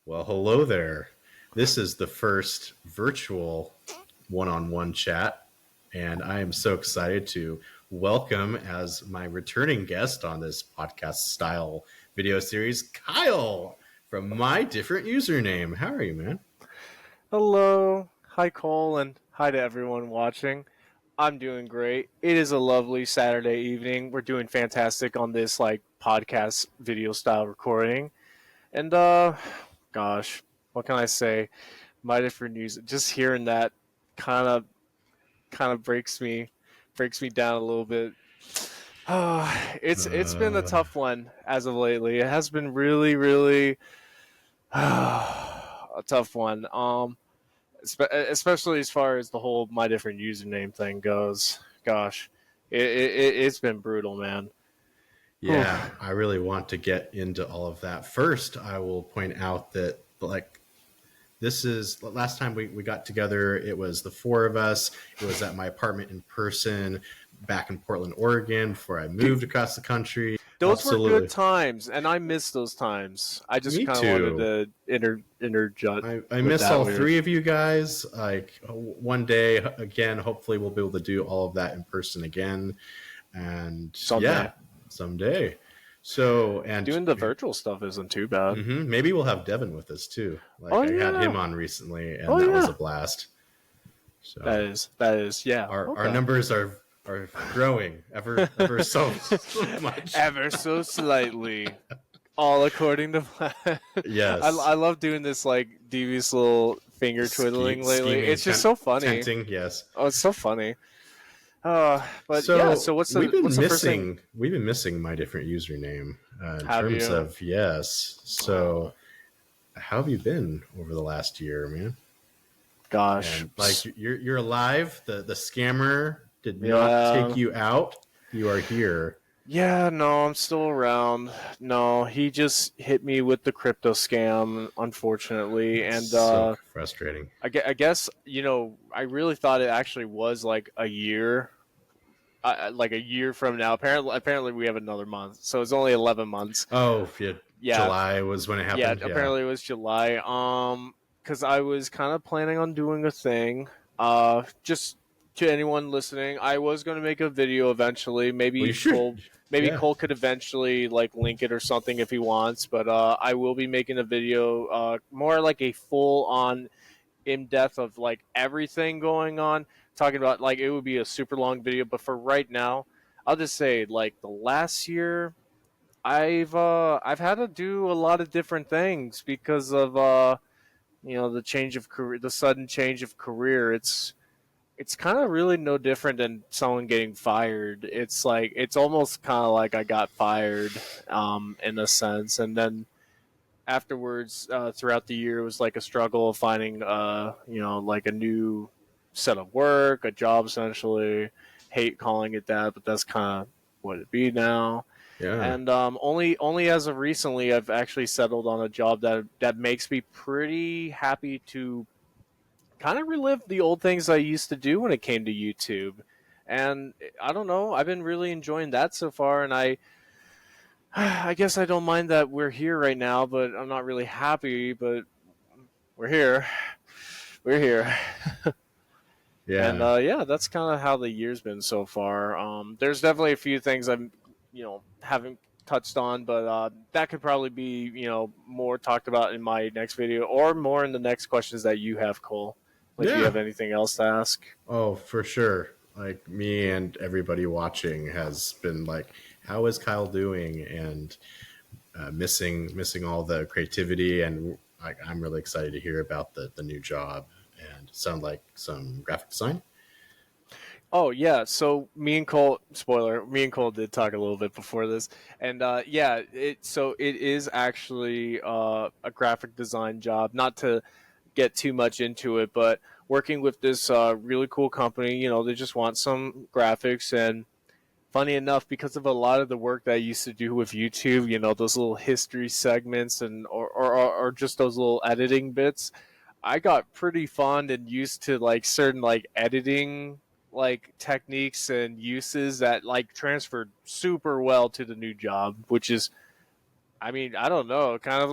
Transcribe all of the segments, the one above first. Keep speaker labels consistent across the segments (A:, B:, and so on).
A: Well, hello there. This is the first virtual one-on-one chat, and I am so excited to welcome as my returning guest on this podcast style video series, Kyle from MyDifferentUserName. How are you, man?
B: Hello. Hi, Cole, and hi to everyone watching. I'm doing great. It is a lovely Saturday evening. We're doing fantastic on this podcast video style recording. And gosh, what can I say? My different news. Just hearing that kind of breaks me down a little bit. It's been a
A: Uh,
B: tough one as of lately. It has been really a tough one. Especially as far as the whole my different username thing goes. Gosh, it's been brutal, man. Whew.
A: yeah, I really want to get into all of that. First, I will point out that this is last time we got together. It was the four of us. It was at my apartment in person back in Portland, Oregon, before I moved across the country.
B: Those were
A: Absolutely.
B: good times, and I miss those times. I just
A: Me
B: kind of wanted
A: too.
B: to interjut
A: I
B: with
A: miss
B: that
A: all
B: weird
A: three of you guys. Like one day, again, hopefully we'll be able to do all of that in person again. And
B: someday.
A: yeah, someday. So, and
B: Doing the virtual stuff isn't too bad.
A: maybe we'll have Devin with us too. Like
B: Oh
A: I had him
B: yeah,
A: on recently, and
B: oh
A: that was a
B: yeah.
A: blast. So
B: That is yeah.
A: our
B: Okay.
A: numbers are growing ever so much.
B: Ever so slightly. All according to plan.
A: Yes,
B: I love doing this devious little finger twiddling lately.
A: scheming,
B: It's just so funny.
A: tempting. Yes.
B: Oh, it's so funny. But yeah.
A: So
B: So what's the first thing?
A: we've been missing my different username in
B: Have
A: terms
B: you?
A: of yes. So how have you been over the last year, man?
B: Gosh.
A: And like you're alive. The scammer did not take
B: Yeah.
A: you out. You are here.
B: Yeah. No, I'm still around. No, he just hit me with the crypto scam, unfortunately,
A: It's
B: and
A: so frustrating.
B: I guess I really thought it actually was like a year. Like a year from now. Apparently, we have another month, so it's only 11 months.
A: Oh, yeah,
B: Yeah,
A: July was when it
B: yeah.
A: happened. Yeah.
B: Apparently, it was July. Because I was kind of planning on doing a thing. Just to anyone listening, I was going to make a video eventually.
A: Well, you
B: Maybe
A: should. Yeah.
B: Cole could eventually link it or something if he wants. But I will be making a video, more like a full on in depth of everything going on, talking about it would be a super long video. But for right now, I'll just say the last year, I've had to do a lot of different things because of the change of career, the sudden change of career. It's kind of really no different than someone getting fired. It's almost kind of like I got fired, in a sense, and then afterwards, throughout the year, it was like a struggle of finding, a new set of work, a job essentially. Hate calling it that, but that's kind of what it be now.
A: Yeah.
B: And only as of recently, I've actually settled on a job that makes me pretty happy to kind of relive the old things I used to do when it came to YouTube. And I don't know, I've been really enjoying that so far, and I guess I don't mind that we're here right now, but I'm not really happy. But we're here, we're here, and
A: Yeah.
B: yeah, that's kind of how the year's been so far. There's definitely a few things I'm, haven't touched on, but that could probably be, more talked about in my next video or more in the next questions that you have, Cole. If you
A: Yeah.
B: have anything else to ask.
A: Oh, for sure. Like me and everybody watching has been like, how is Kyle doing? And missing all the creativity. And I'm really excited to hear about the new job and sound like some graphic design.
B: Oh yeah, so me and Cole, spoiler, me and Cole did talk a little bit before this, and yeah, it is actually a graphic design job. Not to get too much into it, but working with this really cool company, they just want some graphics. And funny enough, because of a lot of the work that I used to do with YouTube, those little history segments and or just those little editing bits, I got pretty fond and used to certain editing techniques and uses that transferred super well to the new job, which is, I mean, I don't know, kind of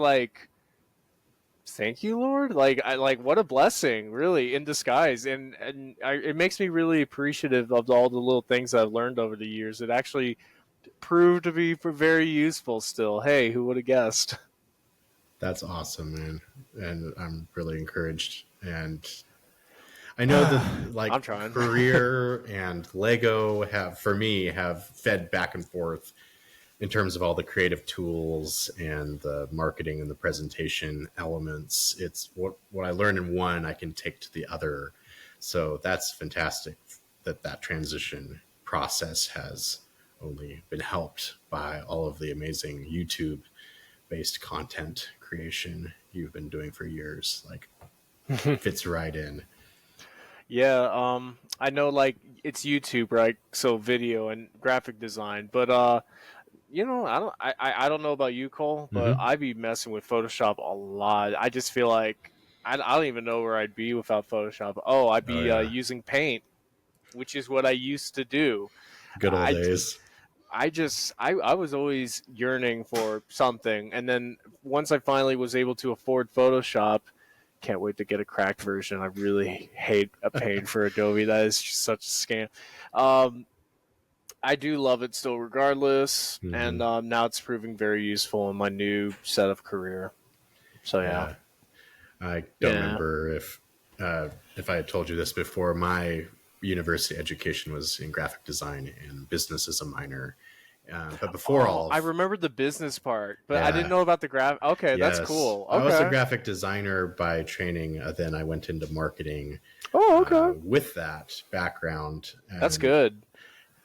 B: Thank you, Lord. Like I like what a blessing, really, in disguise, and it makes me really appreciative of all the little things I've learned over the years. It actually proved to be very useful. Still, hey, who would have guessed?
A: That's awesome, man. And I'm really encouraged. And I know that
B: I'm
A: like
B: trying.
A: career and Lego for me have fed back and forth in terms of all the creative tools and the marketing and the presentation elements. It's what I learn in one, I can take to the other. So that's fantastic that transition process has only been helped by all of the amazing YouTube based content creation you've been doing for years. Like fits right in.
B: Yeah, I know like it's YouTube, right? So video and graphic design, but I don't know about you, Cole, but
A: Mm-hmm.
B: I be messing with Photoshop a lot. I just feel like I don't even know where I'd be without Photoshop. Oh, I'd
A: Oh
B: be
A: yeah.
B: using Paint, which is what I used to do.
A: Good old
B: I
A: days.
B: I was always yearning for something, and then once I finally was able to afford Photoshop, can't wait to get a cracked version. I really hate a paying for Adobe. That is just such a scam. Um, I do love it still, regardless,
A: Mm-hmm.
B: and now it's proving very useful in my new set of career. So yeah,
A: Yeah. I don't
B: yeah.
A: remember if I had told you this before. My university education was in graphic design and business as a minor. But before
B: Oh,
A: all
B: I
A: of,
B: remember the business part, but I didn't
A: yeah,
B: know about the graph. Okay, that's
A: yes,
B: cool.
A: I was a
B: Okay.
A: graphic designer by training. Then I went into marketing
B: Oh, okay.
A: with that background,
B: That's
A: and
B: good.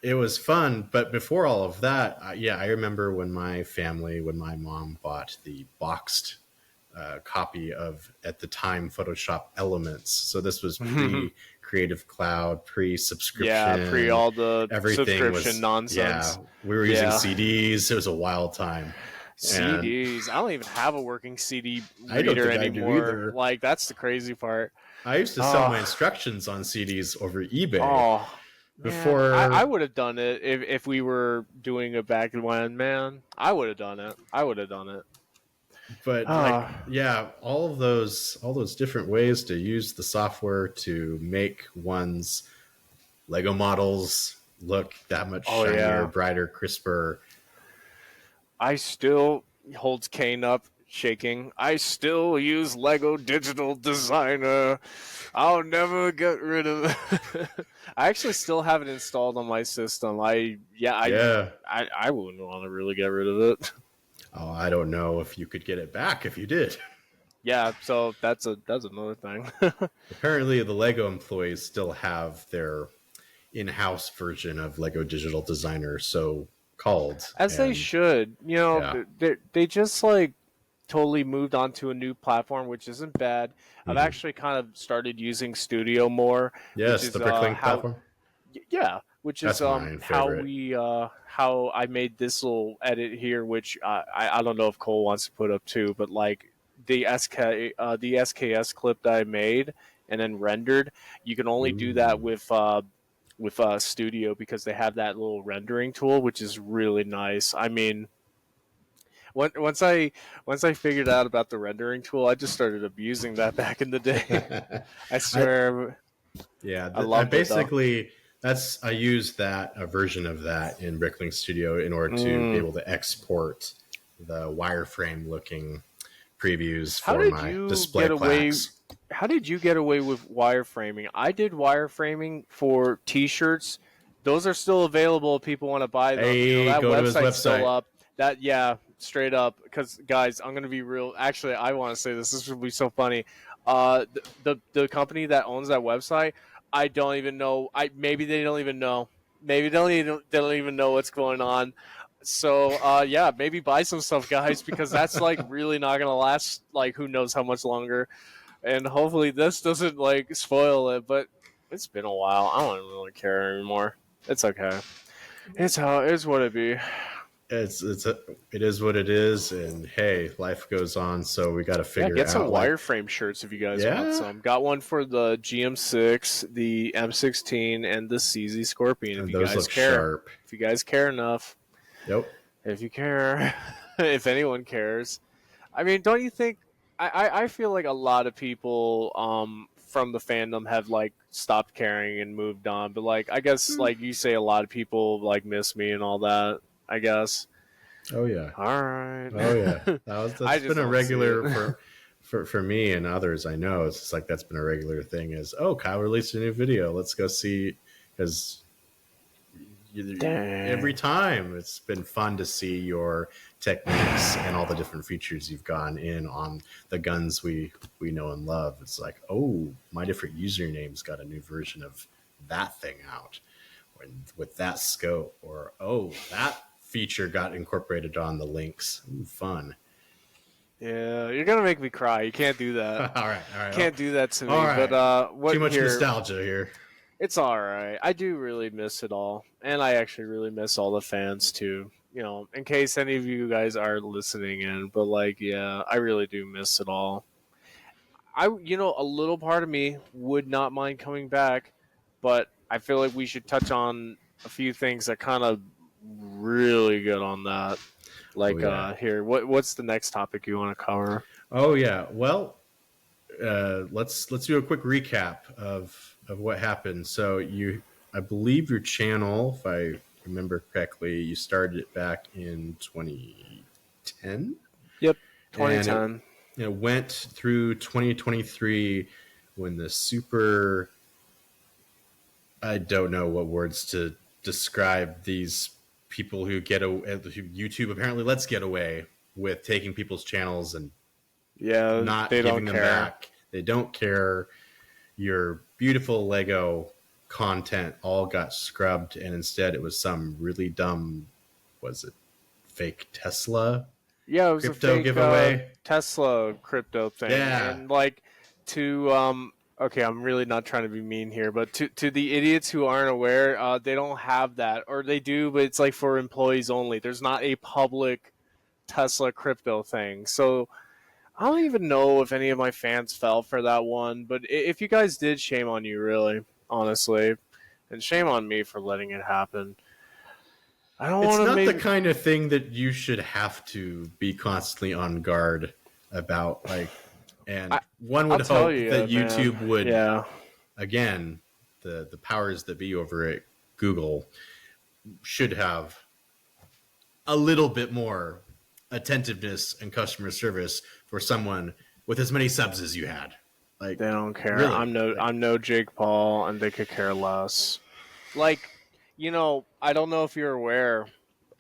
A: it was fun. But before all of that, yeah, I remember when my mom bought the boxed copy of, at the time, Photoshop Elements. So this was pre Creative Cloud, pre
B: Yeah, pre
A: subscription.
B: all the
A: Everything
B: subscription
A: was, yeah,
B: nonsense.
A: we were using
B: Yeah.
A: CDs. It was a wild time. And
B: CDs. I don't even have a working CD
A: I don't
B: reader
A: think I do
B: anymore.
A: either.
B: Like that's the crazy part.
A: I used to sell my
B: Oh,
A: instructions on CDs over eBay
B: oh man, I
A: before.
B: would have done it if we were doing it back when, man. I would have done it. I would have done it.
A: But like,
B: Oh,
A: yeah, all those different ways to use the software to make one's Lego models look that much
B: oh
A: shinier,
B: yeah.
A: brighter, crisper.
B: I still holds Kane up, shaking. I still use Lego Digital Designer. I'll never get rid of it. I actually still have it installed on my system.
A: Yeah.
B: I wouldn't want to really get rid of it.
A: Oh, I don't know if you could get it back if you did.
B: Yeah, so that's another thing.
A: Apparently, the Lego employees still have their in-house version of Lego Digital Designer, so called.
B: As they
A: And
B: should.
A: yeah.
B: They just like totally moved on to a new platform, which isn't bad. I've
A: Hmm.
B: actually kind of started using Studio more, which
A: Yes,
B: is
A: the Bricklink
B: how
A: platform.
B: yeah, which is
A: That's my
B: how
A: favorite.
B: we how I made this little edit here, which I don't know if Cole wants to put up too, but like the SKS clip that I made and then rendered, you can only do that
A: Ooh.
B: with Studio because they have that little rendering tool, which is really nice. I mean, once I once I figured out about the rendering tool, I just started abusing that back in the day. I
A: I
B: swear,
A: Yeah,
B: I
A: I
B: loved it though.
A: basically I used that a version of that in Bricklink Studio in order to be
B: Mm.
A: able to export the wireframe looking previews
B: How
A: for
B: did
A: my
B: you
A: display
B: get away?
A: plaques.
B: How did you get away with wireframing? I did wireframing for T-shirts. Those are still available if people want to buy them. You know
A: Hey,
B: that
A: go to his
B: website's still
A: website.
B: up. That yeah, straight up. Because guys, I'm gonna be real. Actually, I want to say this. This would be so funny. The company that owns that website, I don't even know. Maybe they don't even know. Maybe they don't even know what's going on. So yeah, maybe buy some stuff, guys, because that's like really not gonna last. Like who knows how much longer. And hopefully this doesn't like spoil it. But it's been a while. I don't really care anymore. It's okay. It's how it's what it be.
A: It is what it is, and hey, life goes on, so we got to
B: Yeah,
A: figure
B: get some
A: out like,
B: wireframe shirts if you guys want
A: yeah,
B: some. Got one for the GM6, the M16, and the CZ Scorpion. If
A: and
B: you
A: those
B: guys
A: look
B: care,
A: sharp.
B: if you guys care enough,
A: Yep.
B: if you care, if anyone cares. I mean, don't you think? I feel like a lot of people from the fandom have like stopped caring and moved on, but like I guess like you say a lot of people like miss me and all that, I guess.
A: Oh yeah.
B: All right.
A: Oh yeah.
B: I
A: That's
B: just
A: been a
B: don't see
A: regular
B: it.
A: for me and others I know. It's just like that's been a regular thing is, oh, Kyle released a new video. Let's go see, because every
B: Dang.
A: time it's been fun to see your techniques and all the different features you've gone in on the guns we know and love. It's like, oh, my different username's got a new version of that thing out, or with that scope, or oh, that feature got incorporated on the links. Ooh, fun.
B: Yeah, you're gonna make me cry. You can't do that.
A: All right,
B: Can't do that to
A: all
B: me. But
A: right. Too
B: what
A: much
B: here?
A: nostalgia here.
B: It's all right. I do really miss it all, and I actually really miss all the fans too. You know, in case any of you guys are listening in, but like, yeah, I really do miss it all. A little part of me would not mind coming back, but I feel like we should touch on a few things that kind of really good on that.
A: Oh
B: Like,
A: yeah.
B: here, what's the next topic you want to cover?
A: Oh yeah. Well, let's do a quick recap of what happened. So I believe your channel, if I remember correctly, you started it back in 2010,
B: Yep,
A: and
B: 2010.
A: it went through 2023 when the super, I don't know what words to describe these people who who YouTube apparently lets get away with taking people's channels and
B: Yeah,
A: not
B: they
A: giving
B: don't
A: them
B: care.
A: back. They don't care. Your beautiful Lego content all got scrubbed, and instead it was some really dumb, was it fake Tesla
B: Yeah, it was a
A: crypto
B: fake
A: giveaway?
B: Tesla crypto thing,
A: Yeah.
B: and like to okay, I'm really not trying to be mean here, but to the idiots who aren't aware, they don't have that, or they do, but it's like for employees only. There's not a public Tesla crypto thing, so I don't even know if any of my fans fell for that one. But if you guys did, shame on you, really, honestly, and shame on me for letting it happen. I don't
A: It's
B: want to
A: not the
B: maybe.
A: kind of thing that you should have to be constantly on guard about. Like,
B: I
A: and one
B: I'll
A: would
B: tell
A: hope
B: you,
A: that
B: man.
A: YouTube would,
B: Yeah.
A: again, the powers that be over at Google should have a little bit more attentiveness and customer service for someone with as many subs as you had. Like,
B: They don't care.
A: really? Like,
B: I'm no Jake Paul, and they could care less. Like, I don't know if you're aware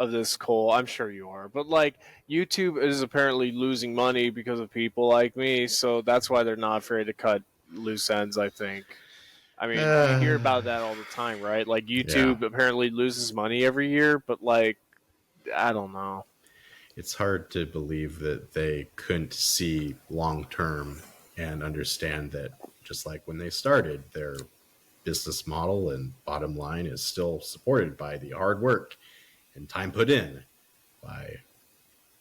B: of this, Cole. I'm sure you are, but like, YouTube is apparently losing money because of people like me, so that's why they're not afraid to cut loose ends. I think. I mean, you hear
A: uh,
B: about that all the time, right? Like,
A: yeah,
B: YouTube apparently loses money every year, but like, I don't know.
A: it's hard to believe that they couldn't see long term and understand that just like when they started, their business model and bottom line is still supported by the hard work and time put in by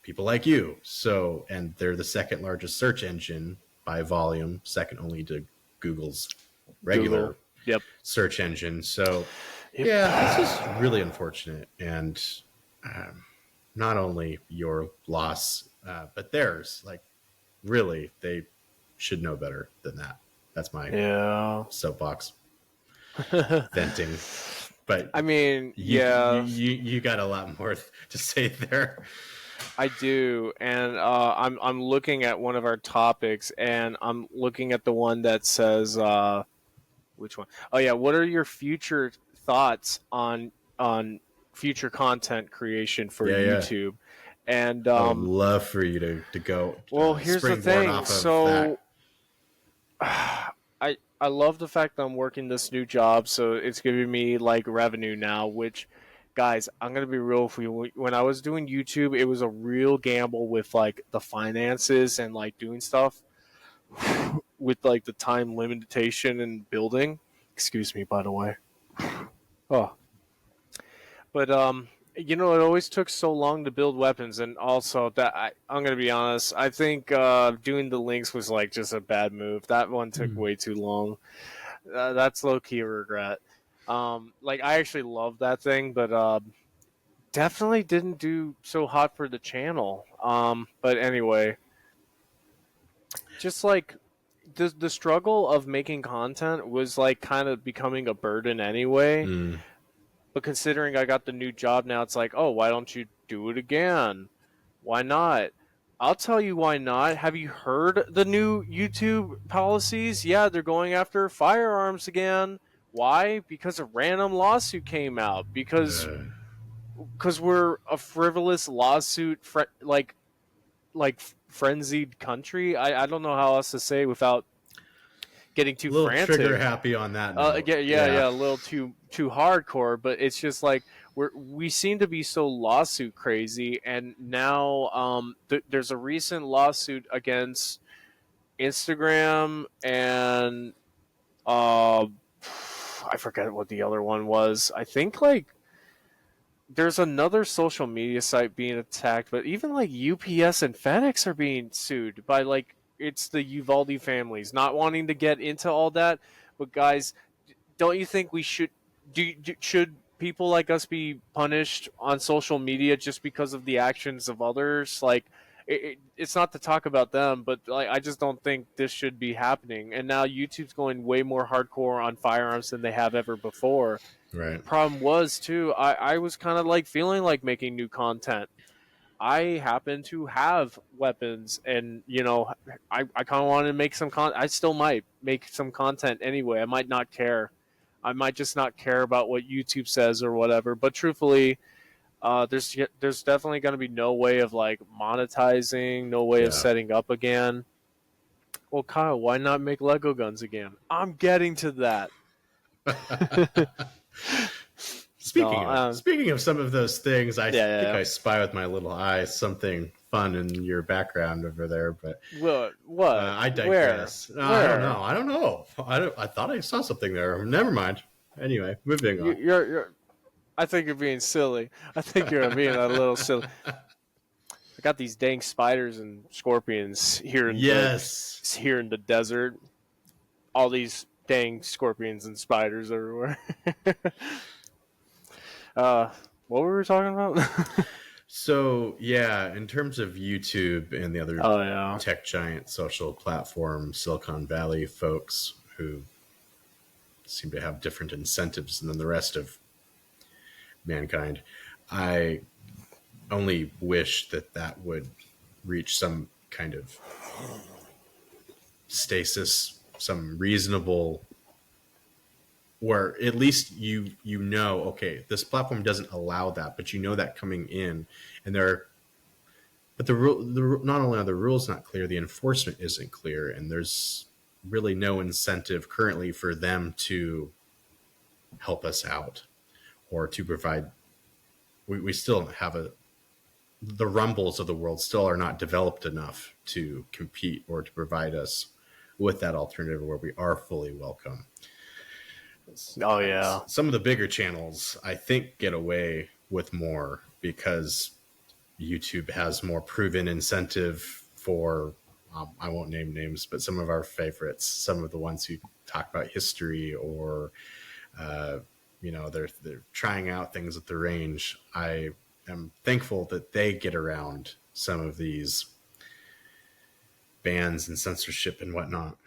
A: people like you. So, and they're the second largest search engine by volume, second only to Google's
B: Google.
A: regular
B: Yep.
A: search engine. So,
B: Yep.
A: yeah, this is really unfortunate. And not only your loss, but theirs. Like, really, they should know better than that. That's my
B: Yeah.
A: soapbox venting. But
B: I mean,
A: you
B: yeah.
A: you got a lot more to say there.
B: I do, and I'm looking at one of our topics, and I'm looking at the one that says which one? Oh yeah, what are your future thoughts on future content creation for
A: Yeah, yeah.
B: YouTube? And
A: I would love for you to go
B: well, here's the
A: springboard
B: thing.
A: off of
B: So
A: that.
B: I love the fact that I'm working this new job, so it's giving me like revenue now, which guys, I'm gonna be real with you. When I was doing YouTube, it was a real gamble with like the finances and like doing stuff with like the time limitation and building. Excuse me, by the way. Oh, but it always took so long to build weapons, and also that I'm gonna be honest, I think doing the links was like just a bad move. That one took way too long. That's low key a regret. Like I actually love that thing, but definitely didn't do so hot for the channel. But anyway, just like the struggle of making content was like kind of becoming a burden anyway.
A: Mm.
B: But considering I got the new job now, it's like, oh, why don't you do it again? Why not? I'll tell you why not. Have you heard the new YouTube policies? Yeah, they're going after firearms again. Why? Because a random lawsuit came out. Because
A: Uh,
B: we're a frivolous lawsuit, frenzied country. I don't know how else to say without getting
A: a
B: too
A: little trigger
B: frantic.
A: happy on that note.
B: Yeah, a little too hardcore, but it's just like we seem to be so lawsuit crazy, and now there's a recent lawsuit against Instagram and uh, I forget what the other one was. I think like there's another social media site being attacked, but even like UPS and FedEx are being sued by like it's the Uvalde families. Not wanting to get into all that, but guys, don't you think we should people like us be punished on social media just because of the actions of others? Like it's not to talk about them, but like I just don't think this should be happening. And now YouTube's going way more hardcore on firearms than they have ever before.
A: Right.
B: Problem was too, I was kind of like feeling like making new content. I happen to have weapons, and I kind of wanted to make some I still might make some content anyway. I might not care. I might just not care about what YouTube says or whatever. But truthfully, there's definitely going to be no way of like monetizing, no way of
A: Yeah.
B: setting up again. Well, Kyle, why not make Lego guns again? I'm getting to that.
A: Speaking of some of those things, I think
B: yeah.
A: I spy with my little eye something fun in your background over there, but
B: What?
A: I digress.
B: Where?
A: I don't know. I thought I saw something there. Never mind. Anyway, moving on.
B: You're I think you're being silly. I think you're being a little silly. I got these dang spiders and scorpions here in here in the desert. All these dang scorpions and spiders everywhere. What were we talking about?
A: So yeah, in terms of YouTube and the other tech giant social platform, Silicon Valley folks who seem to have different incentives than the rest of mankind, I only wish that would reach some kind of stasis, some reasonable, where at least you know, okay, this platform doesn't allow that, but you know that coming in, and but not only are the rules not clear, the enforcement isn't clear, and there's really no incentive currently for them to help us out or to provide. We still have the Rumbles of the world still are not developed enough to compete or to provide us with that alternative where we are fully welcome.
B: Oh yeah.
A: Some of the bigger channels, I think, get away with more because YouTube has more proven incentive for, I won't name names, but some of our favorites, some of the ones who talk about history or, they're trying out things at the range. I am thankful that they get around some of these bans and censorship and whatnot.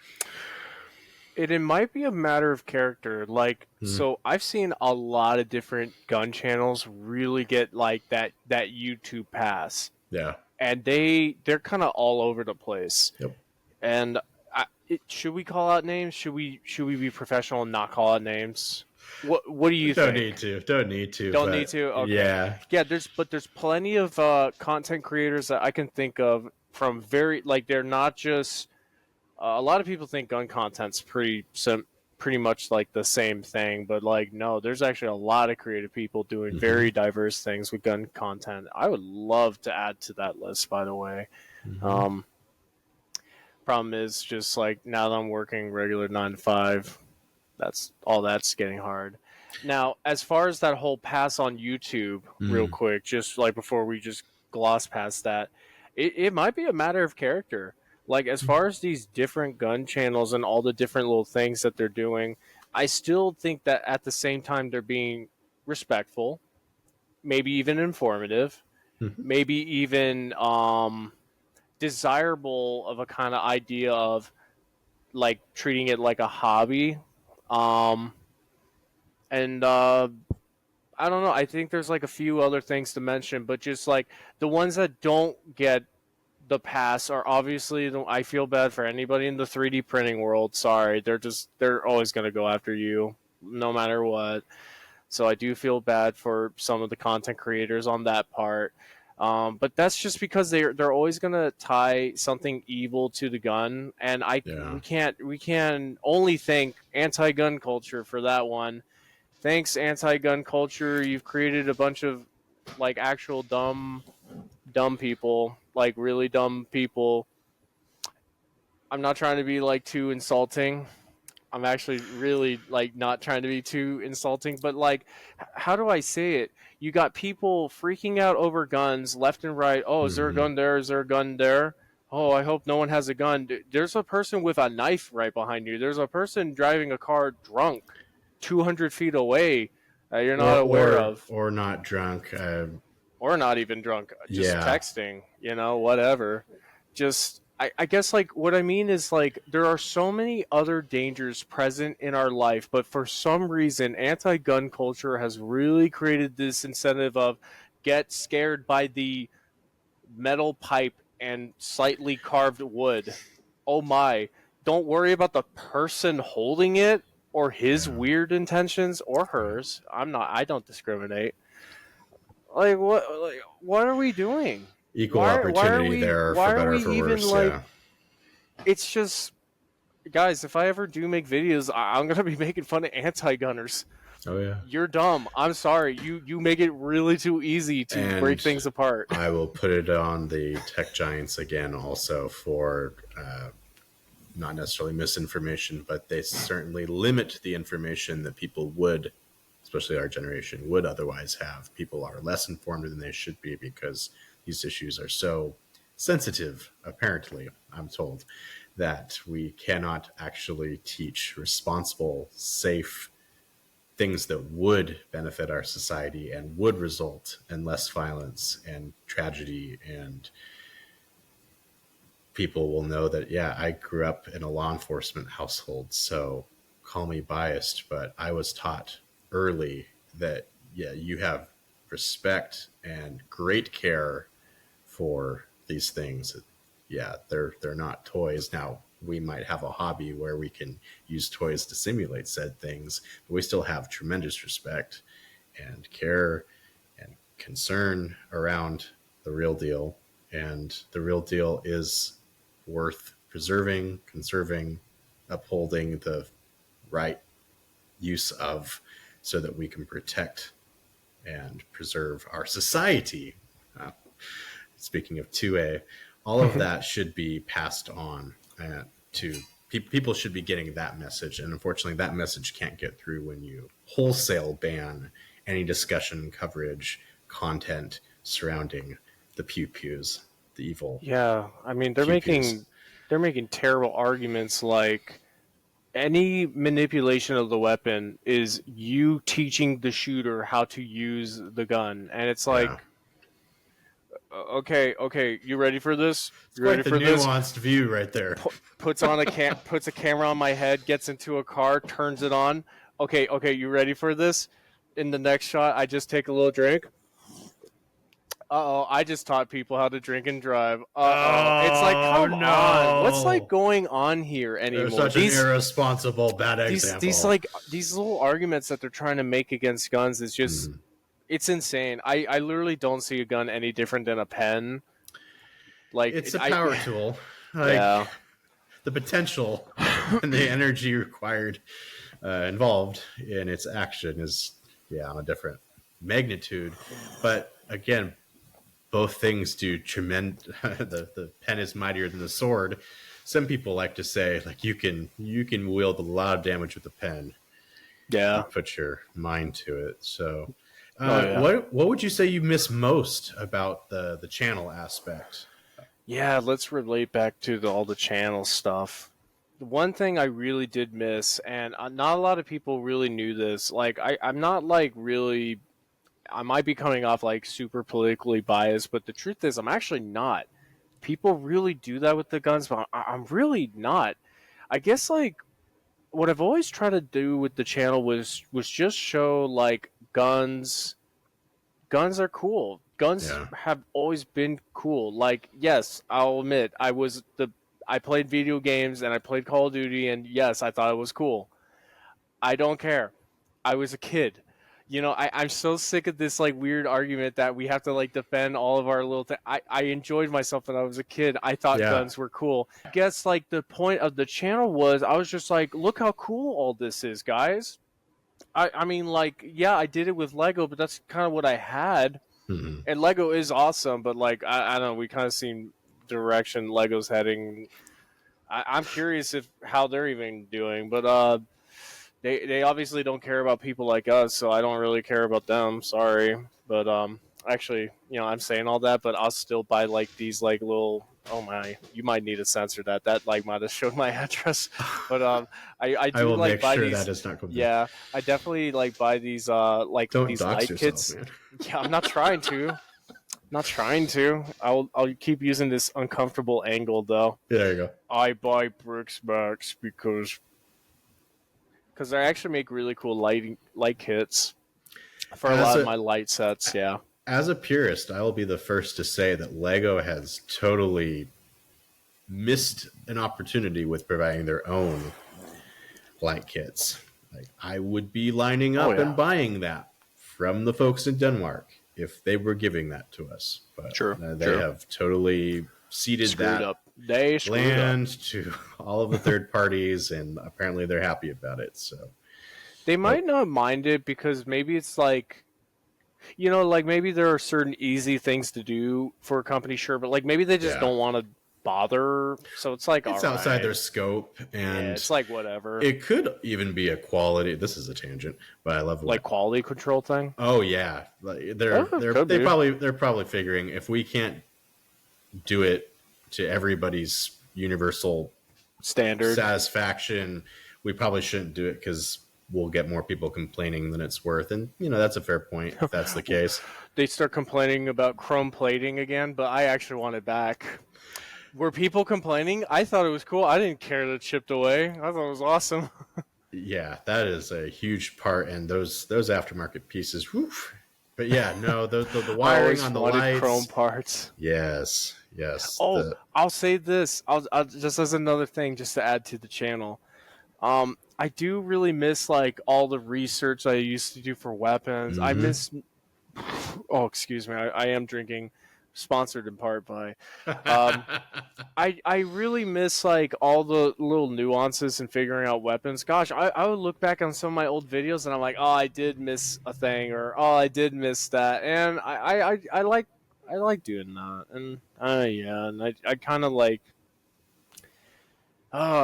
B: It might be a matter of character. Like, so I've seen a lot of different gun channels really get like that YouTube pass.
A: Yeah.
B: And they're kind of all over the place.
A: Yep.
B: And should we call out names? Should we be professional and not call out names? What do you think?
A: Don't need to.
B: Don't need to. Okay.
A: Yeah.
B: There's plenty of content creators that I can think of from they're not just. A lot of people think gun content's pretty much like the same thing, but like no, there's actually a lot of creative people doing very diverse things with gun content. I would love to add to that list, by the way. Problem is just like now that I'm working regular 9 to 5, that's getting hard. Now, as far as that whole pass on YouTube, real quick, just like before we just gloss past that, it might be a matter of character. Like, as far as these different gun channels and all the different little things that they're doing, I still think that at the same time they're being respectful, maybe even informative, maybe even desirable of a kind of idea of like treating it like a hobby. Um, and I don't know. I think there's like a few other things to mention, but just like the ones that don't get the pass are obviously I feel bad for anybody in the 3D printing world. Sorry, they're always going to go after you no matter what. So I do feel bad for some of the content creators on that part. But that's just because they're always gonna tie something evil to the gun, and
A: Yeah.
B: we can only thank anti-gun culture for that one. Thanks, anti-gun culture. You've created a bunch of like actual dumb people, like really dumb people. I'm not trying to be like too insulting. I'm actually really like not trying to be too insulting, but like, how do I say it? You got people freaking out over guns left and right. Oh, is there a
A: Hmm.
B: gun there? Is there a gun there? Oh, I hope no one has a gun. There's a person with a knife right behind you. There's a person driving a car drunk 200 feet away that you're not aware of,
A: Or not drunk.
B: or not even drunk, just
A: Yeah.
B: texting, whatever. Just I guess like what I mean is like there are so many other dangers present in our life, but for some reason anti-gun culture has really created this incentive of get scared by the metal pipe and slightly carved wood. Oh my, don't worry about the person holding it or his
A: Yeah.
B: weird intentions or hers. I don't discriminate. What are we doing?
A: Equal opportunity there,
B: Why
A: for
B: are
A: better or
B: we
A: for
B: even
A: worse.
B: like
A: Yeah.
B: it's just guys, if I ever do make videos, I'm gonna be making fun of anti-gunners.
A: Oh yeah.
B: You're dumb. I'm sorry. You make it really too easy to break
A: And
B: things apart.
A: I will put it on the tech giants again, also for not necessarily misinformation, but they certainly limit the information that people would, especially our generation, would otherwise have. People are less informed than they should be because these issues are so sensitive, apparently, I'm told, that we cannot actually teach responsible, safe things that would benefit our society and would result in less violence and tragedy. And people will know that, yeah, I grew up in a law enforcement household, so call me biased, but I was taught early that, yeah, you have respect and great care for these things. Yeah, they're not toys. Now, we might have a hobby where we can use toys to simulate said things, but we still have tremendous respect and care and concern around the real deal. And the real deal is worth preserving, conserving, upholding the right use of, so that we can protect and preserve our society. Uh, Speaking of 2A, all of that should be passed on to people, should be getting that message. And unfortunately, that message can't get through when you wholesale ban any discussion, coverage, content surrounding the pew pews, the evil
B: Yeah, I mean
A: pew pews.
B: they're making terrible arguments like any manipulation of the weapon is you teaching the shooter how to use the gun, and it's
A: Yeah.
B: like okay, you ready for this?
A: It's
B: You ready
A: quite the
B: for this?
A: nuanced view right there.
B: Puts a camera on my head, gets into a car, turns it on. Okay, you ready for this? In the next shot, I just take a little drink. I just taught people how to drink and drive. It's like,
A: Oh
B: come on, what's like
A: no!
B: going on here
A: They're
B: anymore?
A: such an irresponsible bad
B: These
A: example.
B: like these little arguments that they're trying to make against guns is just
A: Mm.
B: it's insane. I literally don't see a gun any different than a pen.
A: It's a power tool. Like,
B: yeah.
A: the potential and the energy required, involved in its action is, yeah, on a different magnitude. But again, both things do tremendous. The pen is mightier than the sword. Some people like to say, like, you can wield a lot of damage with a pen.
B: Yeah.
A: You put your mind to it. So,
B: Oh yeah.
A: what would you say you miss most about the channel aspect?
B: Yeah, let's relate back to all the channel stuff. The one thing I really did miss, and not a lot of people really knew this, like, I'm not like really, I might be coming off like super politically biased, but the truth is, I'm actually not. people really do that with the guns, but I'm really not. I guess like what I've always tried to do with the channel was just show like guns. Guns are cool. Guns
A: Yeah.
B: have always been cool. Like, yes, I'll admit I played video games and I played Call of Duty, and yes, I thought it was cool. I don't care. I was a kid. I'm so sick of this like weird argument that we have to like defend all of our little things. I enjoyed myself when I was a kid. I thought
A: Yeah.
B: guns were cool. I guess like the point of the channel was I was just like, look how cool all this is, guys. I mean, like, yeah, I did it with Lego, but that's kind of what I had.
A: Mm-hmm.
B: And Lego is awesome, but like, I don't know, we kind of seen direction Lego's heading. I'm curious how they're even doing, but they obviously don't care about people like us, so I don't really care about them. Sorry, but actually, I'm saying all that, but I'll still buy like these like little. Oh my, you might need to censor that. That like might have showed my address, but I do
A: will
B: like
A: make
B: buy
A: sure
B: these.
A: that is not.
B: Yeah, I definitely like buy these like
A: Don't
B: these
A: dox
B: light
A: yourself,
B: kits.
A: man.
B: Yeah, I'm not trying to. Not trying to. I'll keep using this uncomfortable angle though.
A: There you go.
B: I buy Bricks Max because they actually make really cool light kits for a lot of my light sets. Yeah.
A: As a purist, I will be the first to say that Lego has totally missed an opportunity with providing their own light kits. Like, I would be lining up and buying that from the folks in Denmark if they were giving that to us. But they have totally ceded that land to all of the third parties, and apparently they're happy about it. So
B: they might not mind it because maybe it's like, like maybe there are certain easy things to do for a company, sure, but like maybe they just don't want to bother. So it's like
A: it's outside their scope, and
B: it's like whatever.
A: It could even be a quality. This is a tangent, but I love
B: like quality control thing.
A: Oh yeah, they're probably figuring if we can't do it to everybody's universal
B: standard
A: satisfaction, we probably shouldn't do it because we'll get more people complaining than it's worth. And that's a fair point if that's the case.
B: They start complaining about chrome plating again, but I actually want it back. Were people complaining? I thought it was cool. I didn't care that it chipped away. I thought it was awesome.
A: Yeah, that is a huge part, and those aftermarket pieces. Whew. But yeah, no, the wiring on the lights,
B: chrome parts.
A: Yes.
B: Oh, I'll say this. I'll just as another thing, just to add to the channel. I do really miss like all the research I used to do for weapons. Mm-hmm. I miss. Oh, excuse me. I am drinking, sponsored in part by. I really miss like all the little nuances in figuring out weapons. Gosh, I would look back on some of my old videos and I'm like, oh, I did miss a thing, or oh, I did miss that, and I like doing that, and and I kind of like.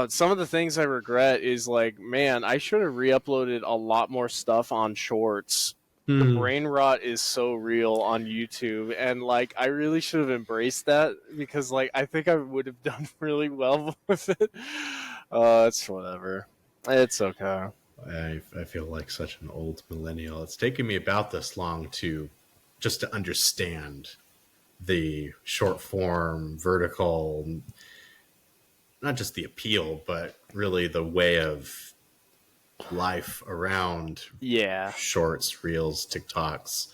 B: Some of the things I regret is like, man, I should have re-uploaded a lot more stuff on shorts. The brain rot is so real on YouTube, and like I really should have embraced that because like I think I would have done really well with it. It's whatever. It's okay.
A: I feel like such an old millennial. It's taken me about this long to understand the short form, vertical, not just the appeal, but really the way of life around shorts, reels, TikToks.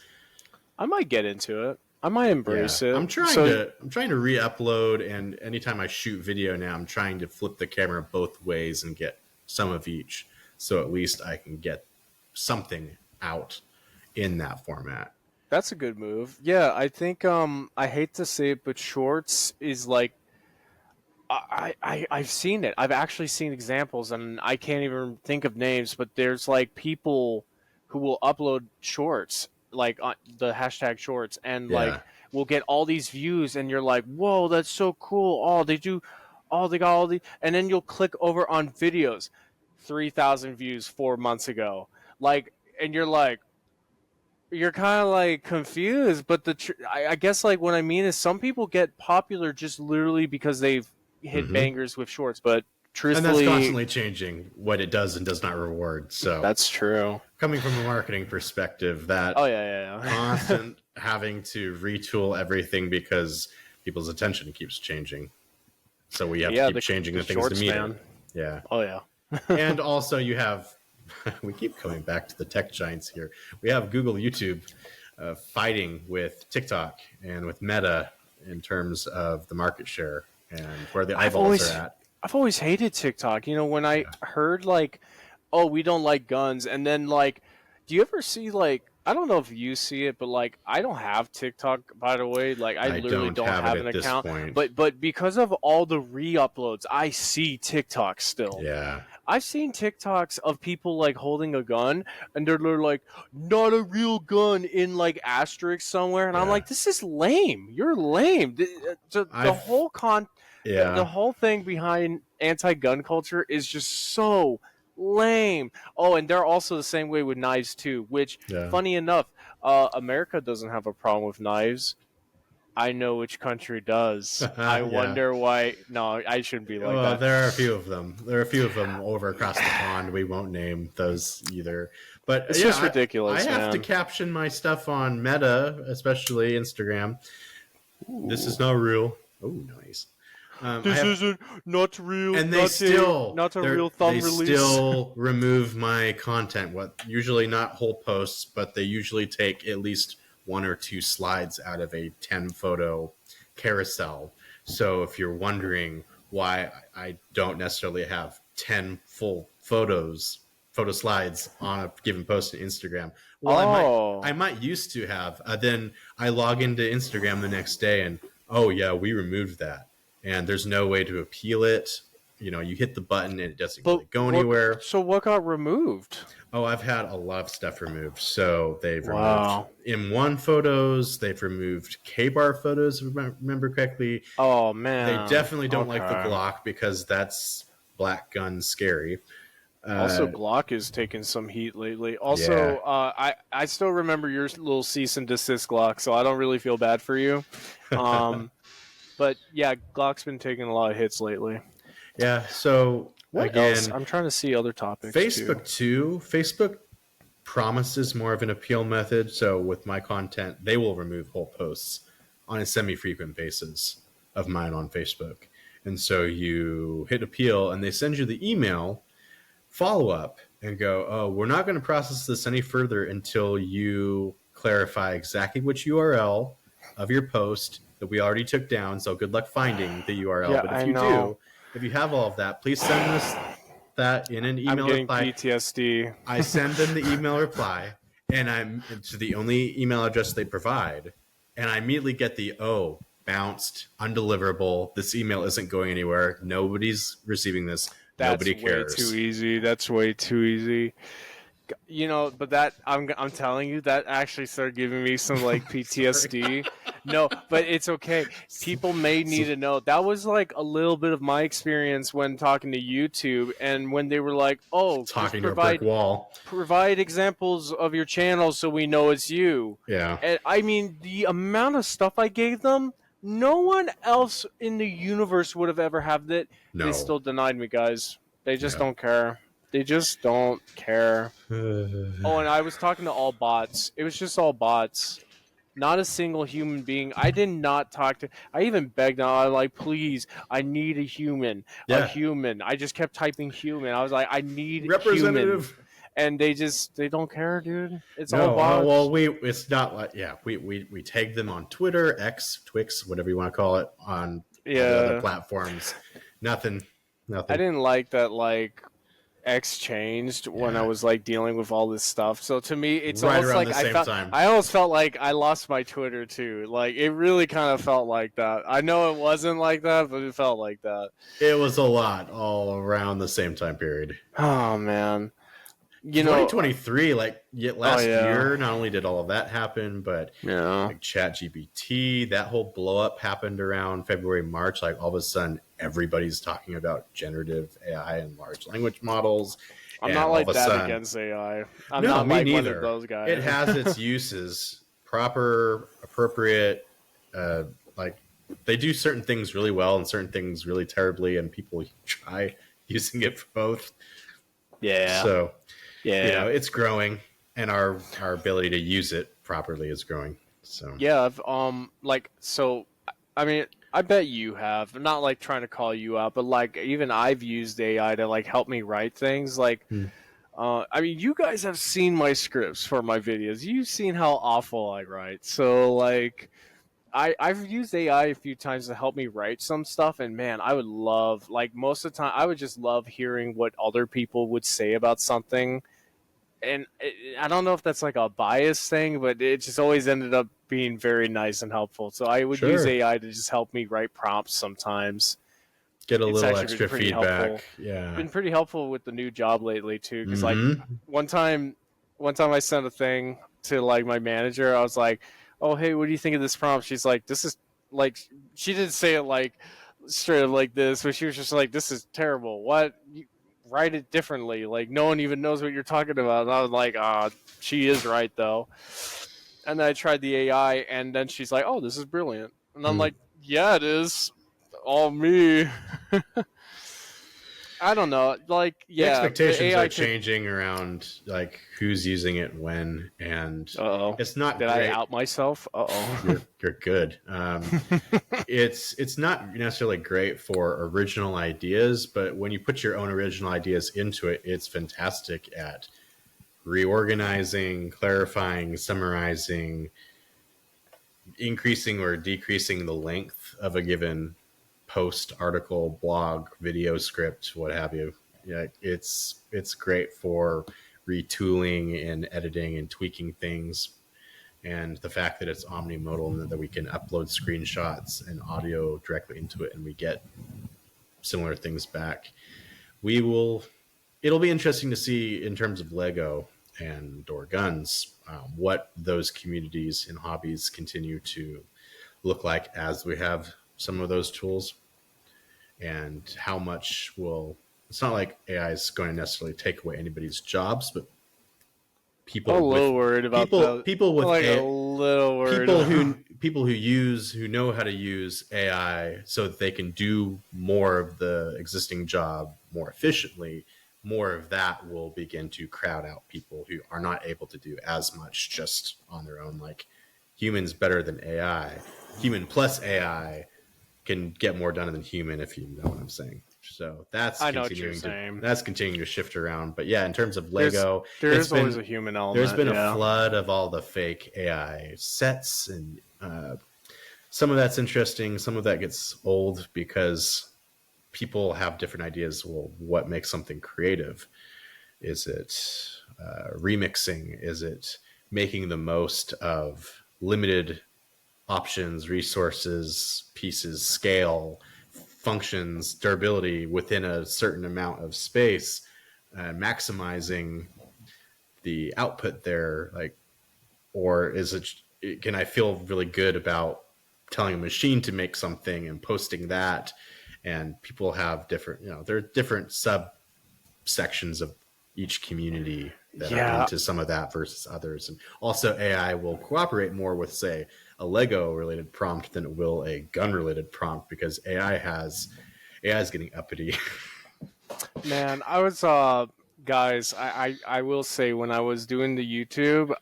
B: I might get into it. I might embrace it.
A: I'm trying to re-upload, and anytime I shoot video now, I'm trying to flip the camera both ways and get some of each, so at least I can get something out in that format.
B: That's a good move. Yeah, I think I hate to say it, but shorts is like I've seen it. I've actually seen examples, and I can't even think of names, but there's like people who will upload shorts, like on the hashtag shorts, and like will get all these views, and you're like, whoa, that's so cool. They got all the, and then you'll click over on videos, 3,000 views 4 months ago, like, and you're like, you're kind of like confused, but I guess like what I mean is some people get popular just literally because they've hit bangers with shorts, but truthfully,
A: and that's constantly changing what it does and does not reward. So
B: that's true.
A: Coming from a marketing perspective, that
B: constant
A: having to retool everything because people's attention keeps changing. So we have to keep changing the things to meet it. Yeah.
B: Oh yeah.
A: And also you have, we keep coming back to the tech giants here. We have Google, YouTube fighting with TikTok and with Meta in terms of the market share and where the eyeballs are at.
B: I've always hated TikTok. You know, when I heard like, oh, we don't like guns, and then like, do you ever see like, I don't know if you see it, but like, I don't have TikTok, by the way. Like, I literally don't have an account. But because of all the re-uploads, I see TikTok still.
A: Yeah.
B: I've seen TikToks of people like holding a gun and they're like, not a real gun in like asterisk somewhere. And I'm like, this is lame. You're lame. The whole thing behind anti-gun culture is just so lame. Oh, and they're also the same way with knives too, which funny enough, America doesn't have a problem with knives. I know which country does. I wonder why. No, I shouldn't be like that.
A: There are a few of them. There are a few of them over across the pond. We won't name those either. But
B: it's just ridiculous.
A: I have to caption my stuff on Meta, especially Instagram. Ooh. This is not real. Oh, nice.
B: This isn't not real.
A: And they still
B: not a real thumb release.
A: They still remove my content. Usually not whole posts, but they usually take at least 1 or 2 slides out of a 10 photo carousel. So if you're wondering why I don't necessarily have 10 full photo slides on a given post on Instagram, I might used to have. Then I log into Instagram the next day and we removed that, and there's no way to appeal it. You know, you hit the button and it doesn't really go anywhere.
B: So what got removed?
A: Oh, I've had a lot of stuff removed. So they've removed M1 photos. They've removed K-bar photos, if I remember correctly.
B: Oh, man.
A: They definitely don't like the Glock because that's black gun scary.
B: Also, Glock is taking some heat lately. Also, I still remember your little cease and desist Glock, so I don't really feel bad for you. But, yeah, Glock's been taking a lot of hits lately.
A: Yeah, so...
B: What else? I'm trying to see other topics.
A: Facebook promises more of an appeal method. So with my content, they will remove whole posts on a semi-frequent basis of mine on Facebook. And so you hit appeal and they send you the email follow-up and go, oh, we're not going to process this any further until you clarify exactly which URL of your post that we already took down. So good luck finding the URL. But if you have all of that, please send us that in an email reply.
B: I'm getting PTSD.
A: I send them the email reply, and I'm to the only email address they provide, and I immediately get the bounced, undeliverable. This email isn't going anywhere. Nobody's receiving this. Nobody cares.
B: That's way too easy. That's way too easy. You know, but that I'm telling you, that actually started giving me some like PTSD. No, but it's okay. People may need to know. That was like a little bit of my experience when talking to YouTube, and when they were like, "Oh,
A: talking to a brick wall.
B: Provide examples of your channel so we know it's you."
A: Yeah.
B: And I mean, the amount of stuff I gave them, no one else in the universe would have ever had it. No. They still denied me, guys. They just don't care. They just don't care. And I was talking to all bots. It was just all bots. Not a single human being. I did not talk to... I even begged them. I was like, please, I need a human. A human. I just kept typing human. I was like, I need
A: representative.
B: Human. And they don't care, dude. It's all bots.
A: Well, it's not like... Yeah, we tag them on Twitter, X, Twix, whatever you want to call it, on the other platforms. Nothing.
B: I didn't like that, like... X changed when I was like dealing with all this stuff. So to me, it's almost like I almost felt like I lost my Twitter too. Like it really kind of felt like that. I know it wasn't like that, but it felt like that.
A: It was a lot all around the same time period.
B: Oh man.
A: 2023, like last year, not only did all of that happen, but like ChatGPT, that whole blow up happened around February, March. Like all of a sudden, everybody's talking about generative AI and large language models.
B: I'm not like that against AI. I'm not like one of those guys.
A: It has its uses, proper, appropriate. Like they do certain things really well and certain things really terribly, and people try using it for both.
B: Yeah.
A: So. Yeah, it's growing, and our ability to use it properly is growing. So
B: I mean, I bet you have. I'm not like trying to call you out, but like even I've used AI to like help me write things. Like,
A: Hmm.
B: I mean, you guys have seen my scripts for my videos. You've seen how awful I write. So like, I've used AI a few times to help me write some stuff, and man, I would love like most of the time I would just love hearing what other people would say about something. And I don't know if that's like a bias thing, but it just always ended up being very nice and helpful. So I would use
A: Sure.
B: AI to just help me write prompts sometimes.
A: Get a
B: It's
A: little
B: actually been
A: extra
B: pretty
A: feedback.
B: helpful.
A: Yeah.
B: Been pretty helpful with the new job lately too, because like
A: Mm-hmm.
B: one time, one time I sent a thing to like my manager. I was like, "Oh hey, what do you think of this prompt?" She's like, "This is like," she didn't say it like straight up like this, but she was just like, "This is terrible. What? You write it differently. Like no one even knows what you're talking about." And I was like, "Ah, she is right though." And then I tried the AI, and then she's like, "Oh, this is brilliant," and I'm like, "Yeah, it is." All me. I don't know. Like,
A: The
B: yeah, the
A: expectations are
B: AI could.
A: changing around like who's using it when, and
B: Uh oh.
A: it's not
B: Did I
A: great.
B: out myself? Uh oh.
A: You're good. It's not necessarily great for original ideas, but when you put your own original ideas into it, it's fantastic at reorganizing, clarifying, summarizing, increasing or decreasing the length of a given post, article, blog, video script, what have you. Yeah, it's great for retooling and editing and tweaking things. And the fact that it's omnimodal and that we can upload screenshots and audio directly into it and we get similar things back. We will It'll be interesting to see in terms of Lego and or guns, what those communities and hobbies continue to look like as we have some of those tools, and how much will. It's not like AI is going to necessarily take away anybody's jobs, but
B: I'm a
A: people with
B: little worried about
A: people
B: that.
A: people with
B: Like a
A: a
B: little worried about.
A: people who know how to use AI so that they can do more of the existing job more efficiently. More of that will begin to crowd out people who are not able to do as much just on their own. Like humans better than AI. Human plus AI can get more done than human, if you know what I'm saying. So
B: I know what you're saying.
A: that's continuing to shift around. But yeah, in terms of
B: There's
A: Lego,
B: there
A: it's
B: is always
A: been
B: a human
A: there's
B: element.
A: been a
B: Yeah.
A: flood of all the fake AI sets, and some of that's interesting. Some of that gets old because people have different ideas. Well, what makes something creative? Is it remixing? Is it making the most of limited options, resources, pieces, scale, functions, durability within a certain amount of space, maximizing the output there? Like, or is it, can I feel really good about telling a machine to make something and posting that? And people have different, there are different subsections of each community that are
B: Yeah.
A: into some of that versus others. And also AI will cooperate more with, say, a Lego related prompt than it will a gun related prompt, because AI is getting uppity.
B: Man, I was guys, I will say when I was doing the YouTube,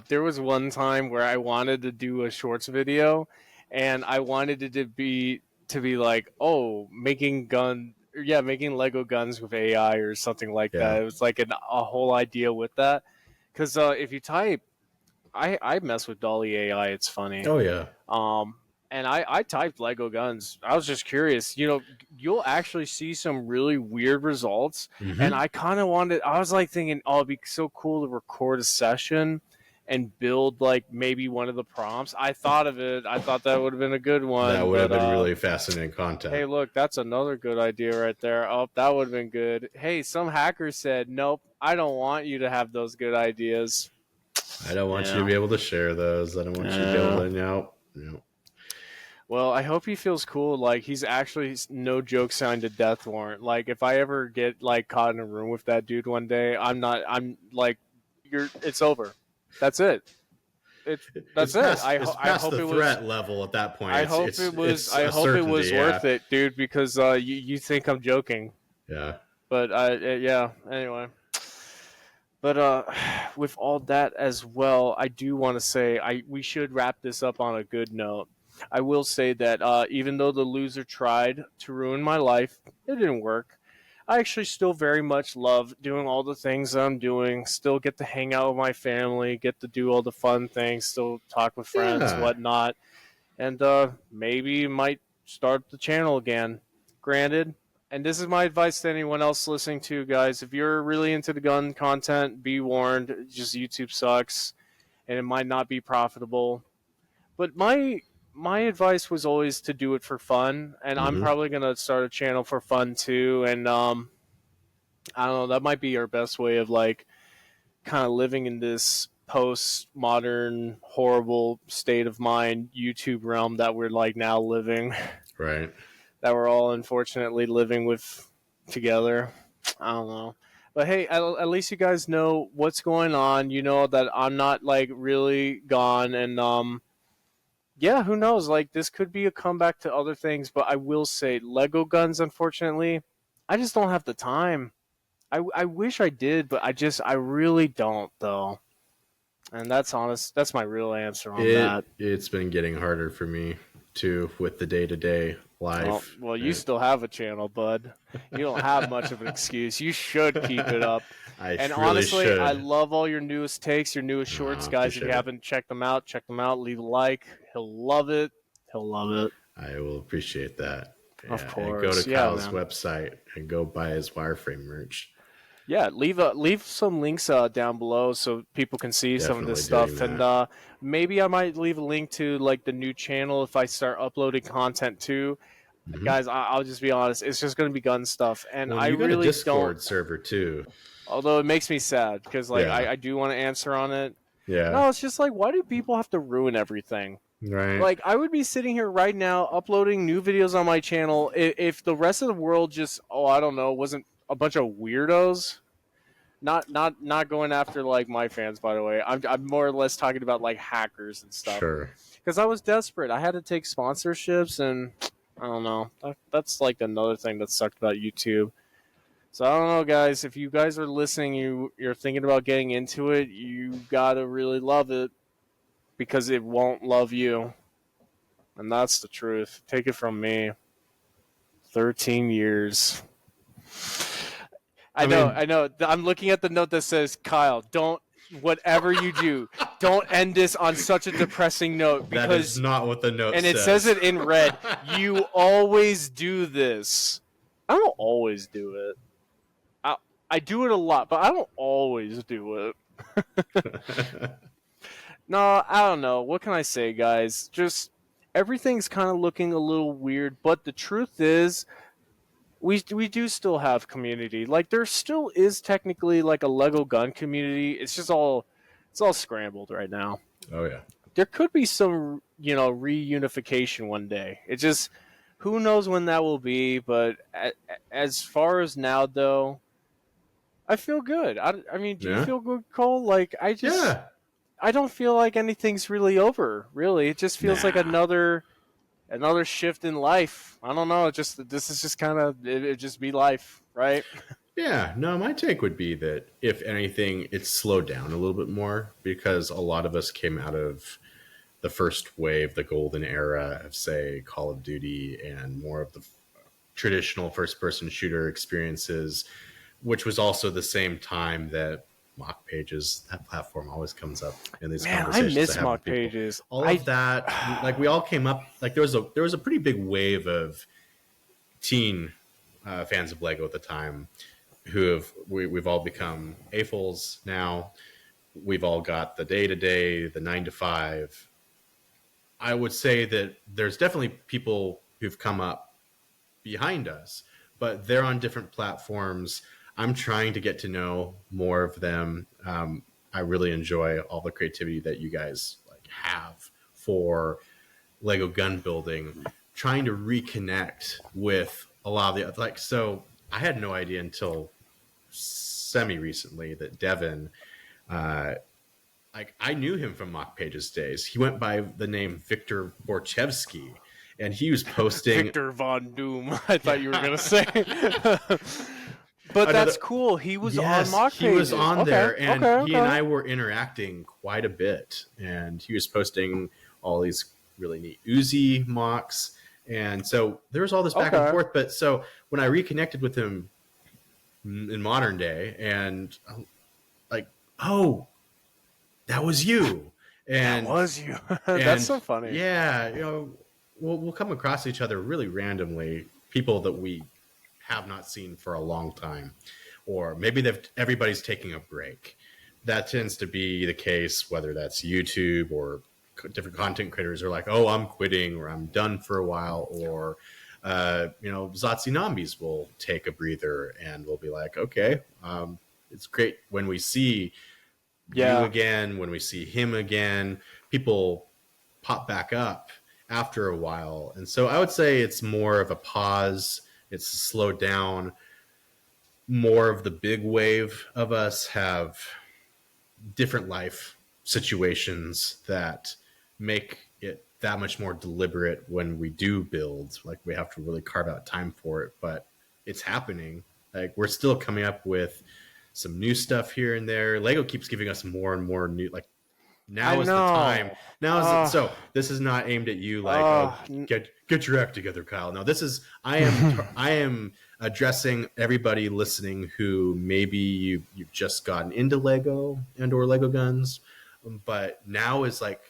B: there was one time where I wanted to do a shorts video and I wanted it to be like, oh, making gun yeah, making Lego guns with AI or something like
A: Yeah.
B: that. It was like a whole idea with that. Cuz if you type I mess with Dolly AI, it's funny.
A: Oh yeah.
B: Um, and I typed Lego guns. I was just curious. You know, you'll actually see some really weird results. And
A: Mm-hmm.
B: I kind of wanted, I was like thinking, oh, it'd be so cool to record a session and build like maybe one of the prompts. I thought of it. I thought that would have been a good
A: That
B: one.
A: would have
B: But
A: been really fascinating
B: hey,
A: content.
B: look, that's another good idea right there. Oh, that would have been good. Hey, some hacker said, nope, I don't want you to have those good ideas.
A: I don't want you to
B: Yeah.
A: be able to share those. I don't want you to be able
B: Yeah.
A: to, no.
B: Well, I hope he feels cool. Like he's actually no joke signed a death warrant. Like if I ever get like caught in a room with that dude one day, I'm not. I'm like, you're. It's over. That's it. It's
A: It's
B: that's it.
A: it's
B: I
A: past
B: hope
A: the
B: it was.
A: threat level at that point.
B: I hope it was.
A: It's
B: I
A: a
B: hope it
A: certainty.
B: was
A: Yeah.
B: worth it, dude. Because you think I'm joking,
A: Yeah.
B: but yeah. Anyway, but with all that as well, I do want to say we should wrap this up on a good note. I will say that even though the loser tried to ruin my life, it didn't work. I actually still very much love doing all the things that I'm doing. Still get to hang out with my family, get to do all the fun things, still talk with friends,
A: Yeah.
B: whatnot, and maybe might start the channel again. Granted, and this is my advice to anyone else listening to, guys. If you're really into the gun content, be warned. Just YouTube sucks, and it might not be profitable. But my advice was always to do it for fun, and I'm
A: Hmm.
B: probably gonna start a channel for fun too. And I don't know, that might be our best way of like kind of living in this post-modern horrible state of mind YouTube realm that we're like now living,
A: Right.
B: that we're all unfortunately living with together. I don't know. But hey, at least you guys know what's going on. You know that I'm not like really gone, and yeah, who knows? Like this could be a comeback to other things, but I will say Lego guns, unfortunately, I just don't have the time. I wish I did, but I really don't though. And that's honest. That's my real answer on that.
A: It's been getting harder for me too with the day-to-day life.
B: Well, you still have a channel, bud. You don't have much of an excuse. You should keep it up.
A: I
B: And
A: really
B: honestly,
A: should.
B: I love all your newest takes, your newest shorts, guys. If
A: Appreciate
B: you
A: it.
B: haven't checked them out, check them out. Leave a like. He'll love it. He'll love it.
A: I will appreciate that.
B: Of
A: Yeah, and go
B: course.
A: to
B: Yeah,
A: Kyle's
B: man.
A: website and go buy his wireframe merch.
B: Yeah, leave some links down below so people can see some of this
A: Definitely
B: stuff,
A: doing
B: and
A: that.
B: maybe I might leave a link to like the new channel if I start uploading content too.
A: Mhm.
B: Guys, I'll just be honest, it's just going to be gun stuff, and
A: Well,
B: I
A: you got a
B: really don't.
A: Discord server too.
B: Although it makes me sad because like
A: Yeah.
B: I do want to answer on it.
A: Yeah.
B: No, it's just like, why do people have to ruin everything?
A: Right.
B: Like, I would be sitting here right now uploading new videos on my channel if the rest of the world just, oh, I don't know, wasn't a bunch of weirdos. Not going after like my fans, by the way. I'm more or less talking about like hackers and stuff.
A: Sure.
B: Because I was desperate. I had to take sponsorships, and I don't know. That's like another thing that sucked about YouTube. So I don't know, guys. If you guys are listening, you're thinking about getting into it, you gotta really love it because it won't love you, and that's the truth. Take it from me. 13 years. I know,
A: mean-
B: I know. I'm looking at the note that says, Kyle, don't, whatever you do, don't end this on such a depressing note
A: That is
B: because,
A: not what the note
B: and
A: says.
B: it says it in red, you always do this. I don't always do it. I do it a lot, but I don't always do it. No, I don't know. What can I say, guys? Just everything's kind of looking a little weird, but the truth is, we do still have community. Like there still is technically like a Lego gun community. It's all scrambled right now.
A: Oh yeah.
B: There could be some, reunification one day. It just who knows when that will be, but as far as now though, I feel good. I mean, do you
A: Yeah.
B: feel good, Cole? Like
A: Yeah.
B: I don't feel like anything's really over. Really, it just feels like
A: Nah.
B: another shift in life. I don't know. This is just kind of it just be life, right?
A: Yeah, no, my take would be that if anything, it's slowed down a little bit more because a lot of us came out of the first wave, the golden era of, say, Call of Duty and more of the traditional first person shooter experiences, which was also the same time that mock pages, that platform always comes up in these
B: Man, I
A: conversations.
B: miss
A: have with
B: mock
A: people.
B: pages.
A: All of that, like we all came up, like there was a pretty big wave of teen fans of Lego at the time we've all become AFOLs now. We've all got the day-to-day, the 9 to 5. I would say that there's definitely people who've come up behind us, but they're on different platforms. I'm trying to get to know more of them. I really enjoy all the creativity that you guys like have for Lego gun building. Trying to reconnect with a lot of the so I had no idea until semi recently that Devin, I knew him from Mock Pages days. He went by the name Victor Borchevsky, and he was posting
B: Victor Von Doom. I thought you were gonna say. But that's cool. He was on mock pages.
A: He was on there, and he
B: okay.
A: and I were interacting quite a bit. And he was posting all these really neat Uzi mocks. And so there was all this back and forth. But so when I reconnected with him in modern day, and like, oh, that was you. And
B: that was you. That's so funny.
A: Yeah, we'll come across each other really randomly, people that we have not seen for a long time, or maybe everybody's taking a break. That tends to be the case, whether that's YouTube or different content creators are like, oh, I'm quitting, or I'm done for a while, or Zatsunambis will take a breather and we'll be like, okay, it's great when we see you again, when we see him again. People pop back up after a while. And so I would say it's more of a pause. It's slowed down. More of the big wave of us have different life situations that make it that much more deliberate when we do build. Like, we have to really carve out time for it, but it's happening. Like, we're still coming up with some new stuff here and there. Lego keeps giving us more and more new, like, now is the time. Now is so this is not aimed at you, like, get your act together, Kyle. No, this is I am addressing everybody listening who maybe you've just gotten into Lego and or Lego guns, but now is like,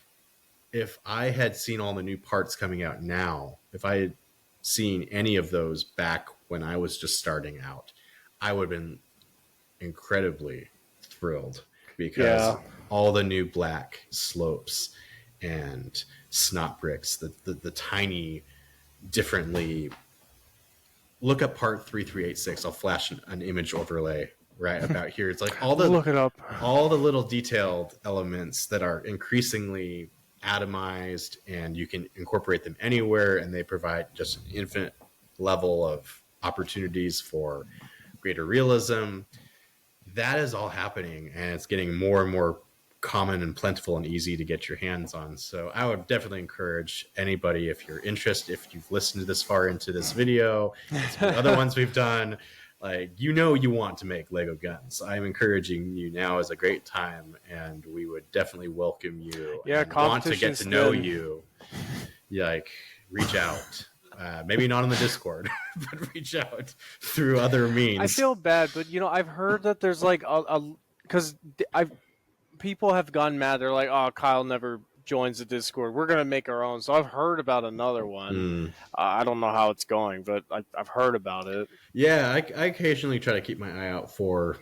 A: if I had seen all the new parts coming out now, if I had seen any of those back when I was just starting out, I would have been incredibly thrilled, because all the new black slopes and snot bricks, the tiny, differently. Look up part 3386. I'll flash an image overlay right about here. It's like all the
B: look it up.
A: All the little detailed elements that are increasingly atomized, and you can incorporate them anywhere, and they provide just an infinite level of opportunities for greater realism. That is all happening, and it's getting more and more common and plentiful and easy to get your hands on. So I would definitely encourage anybody, if you're interested, if you've listened this far into this video, some of the other ones we've done, like, you want to make Lego guns. I'm encouraging you. Now is a great time, and we would definitely welcome you.
B: Yeah,
A: and want to get to know you. Like, reach out. Maybe not on the Discord, but reach out through other means.
B: I feel bad, but I've heard that there's like because people have gone mad. They're like, "Oh, Kyle never joins the Discord. We're gonna make our own." So I've heard about another one. I don't know how it's going, but I've heard about it.
A: Yeah, I occasionally try to keep my eye out for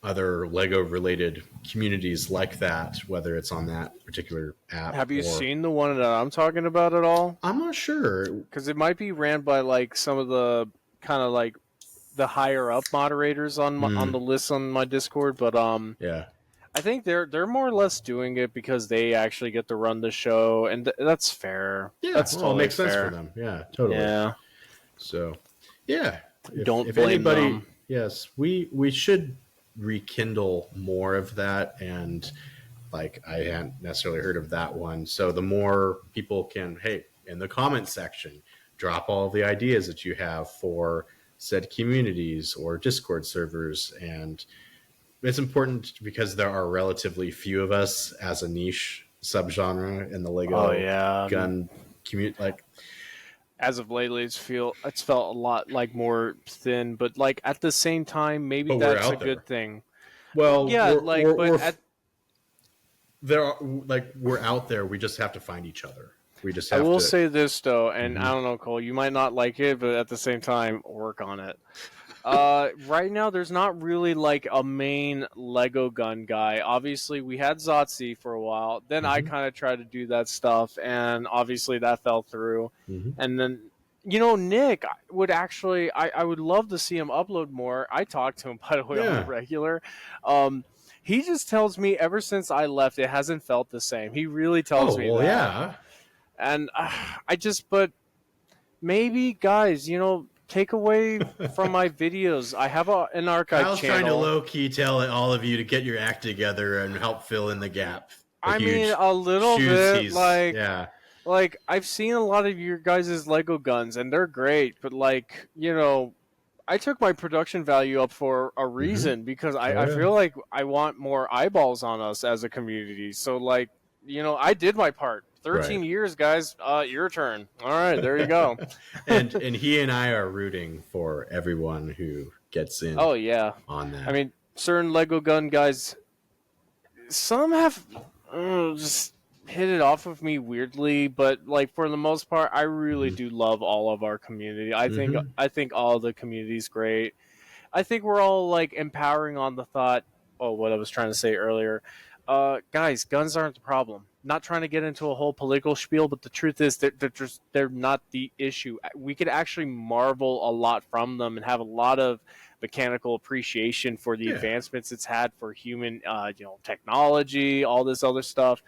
A: other Lego related communities like that, whether it's on that particular app.
B: Have you seen the one that I'm talking about at all?
A: I'm not sure,
B: because it might be ran by like some of the kind of like the higher up moderators on the list on my Discord, but
A: yeah,
B: I think they're more or less doing it because they actually get to run the show, and that's fair.
A: Yeah,
B: that's totally
A: it makes
B: fair.
A: sense for them. Yeah, totally.
B: Yeah.
A: So, yeah,
B: don't blame them.
A: Yes, we should rekindle more of that, and like, I hadn't necessarily heard of that one. So the more people can, hey, in the comment section, drop all the ideas that you have for said communities or Discord servers. And it's important because there are relatively few of us as a niche subgenre in the Lego gun community. Like,
B: as of lately, it's felt a lot like more thin, but like at the same time, maybe that's a good thing.
A: Well,
B: yeah,
A: we're out there. We just have to find each other. We just have
B: I will
A: to
B: say this though, and I don't know, Cole, you might not like it, but at the same time, work on it. Right now, there's not really like a main Lego gun guy. Obviously, we had Zotzi for a while. Then I kind of tried to do that stuff, and obviously that fell through. And then, Nick would actually, I would love to see him upload more. I talk to him, by the way, on the regular. He just tells me ever since I left, it hasn't felt the same. He really tells me that.
A: Yeah.
B: And but maybe, guys, take away from my videos. I have an archive
A: Kyle's
B: channel.
A: Trying to low-key tell all of you to get your act together and help fill in the gap.
B: I mean, a little bit. Like, I've seen a lot of your guys' Lego guns, and they're great. But, like, I took my production value up for a reason, because I feel like I want more eyeballs on us as a community. So, like, I did my part. 13 years, guys. Your turn. All right, there you go.
A: and he and I are rooting for everyone who gets in.
B: Oh yeah,
A: on that.
B: I mean, certain Lego gun guys, some have just hit it off with me weirdly, but like for the most part, I really do love all of our community. I think all the community's great. I think we're all like empowering on the thought. Oh, what I was trying to say earlier, guys, guns aren't the problem. Not trying to get into a whole political spiel, but the truth is that they're not the issue. We could actually marvel a lot from them and have a lot of mechanical appreciation for the advancements it's had for human, technology, all this other stuff.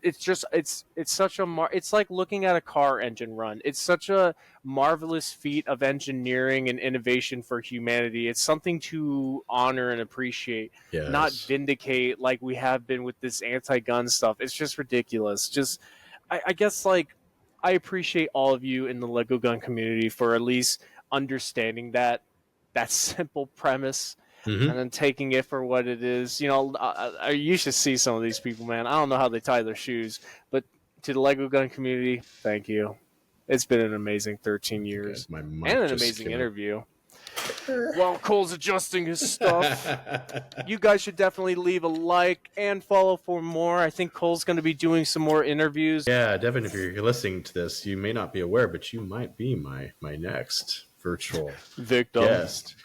B: It's just it's such a it's like looking at a car engine run. It's such a marvelous feat of engineering and innovation for humanity. It's something to honor and appreciate, not vindicate like we have been with this anti-gun stuff. It's just ridiculous. Just I guess like I appreciate all of you in the Lego gun community for at least understanding that simple premise and then taking it for what it is. You should see some of these people, man. I don't know how they tie their shoes, but to the Lego gun community, thank you. It's been an amazing 13 years and an amazing interview. While Cole's adjusting his stuff, you guys should definitely leave a like and follow for more. I think Cole's going to be doing some more interviews.
A: Yeah, Devin, if you're listening to this, you may not be aware, but you might be my next virtual
B: victim
A: guest.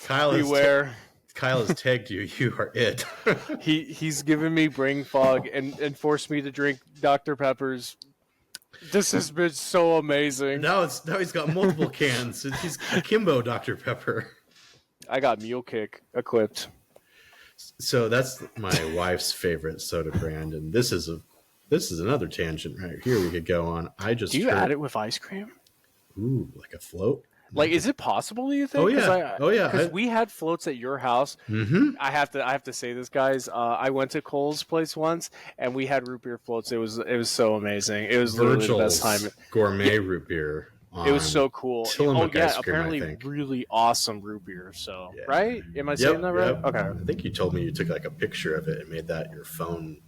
A: Kyle has tagged you. You are it.
B: He's given me brain fog and forced me to drink Dr. Pepper's. This has been so amazing.
A: Now he's got multiple cans. He's Kimbo Dr. Pepper.
B: I got Mule Kick equipped.
A: So that's my wife's favorite soda brand, and this is another tangent right here we could go on.
B: Do you add it with ice cream?
A: Ooh, like a float?
B: Like, is it possible? Do you think?
A: Oh yeah,
B: Because we had floats at your house.
A: Mm-hmm.
B: I have to say this, guys. I went to Cole's place once, and we had root beer floats. It was so amazing. It was literally the best time.
A: Gourmet root beer.
B: It was so cool.
A: Tillamook ice cream,
B: apparently really awesome root beer. So right? Am I saying that right?
A: Yep.
B: Okay.
A: I think you told me you took like a picture of it and made that your phone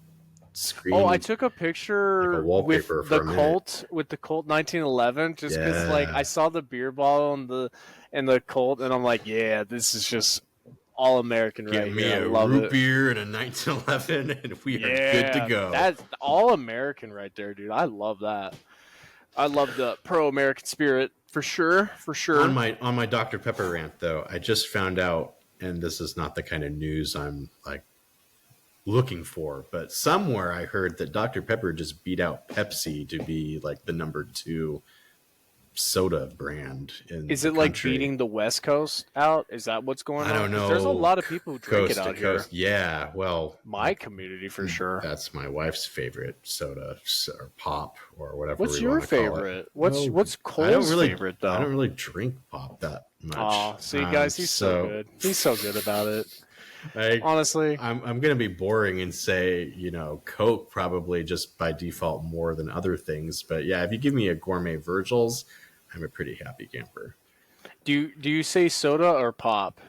A: screen.
B: Oh, I took a picture
A: like a wallpaper
B: with the Colt 1911, just because like I saw the beer bottle and the Colt, and I'm like, yeah, this is just all American right here. I love
A: root beer and a 1911, and we are good to go.
B: That's all American right there, dude. I love that. I love the pro-American spirit for sure.
A: On my Dr. Pepper rant, though, I just found out, and this is not the kind of news I'm like looking for, but somewhere I heard that Dr. Pepper just beat out Pepsi to be like the number 2 soda brand in
B: Is
A: the
B: it like
A: country.
B: beating the West Coast out? Is that what's going on?
A: I don't know.
B: There's a lot of people who drink it out here.
A: Yeah, well,
B: my community for sure.
A: That's my wife's favorite soda or pop or whatever.
B: What's your favorite? What's Cole's favorite though?
A: I don't really drink pop that much.
B: Oh, see, guys, he's so good. He's so good about it. Honestly,
A: I'm gonna be boring and say Coke probably just by default more than other things, but yeah, if you give me a gourmet Virgil's, I'm a pretty happy camper.
B: Do you say soda or pop?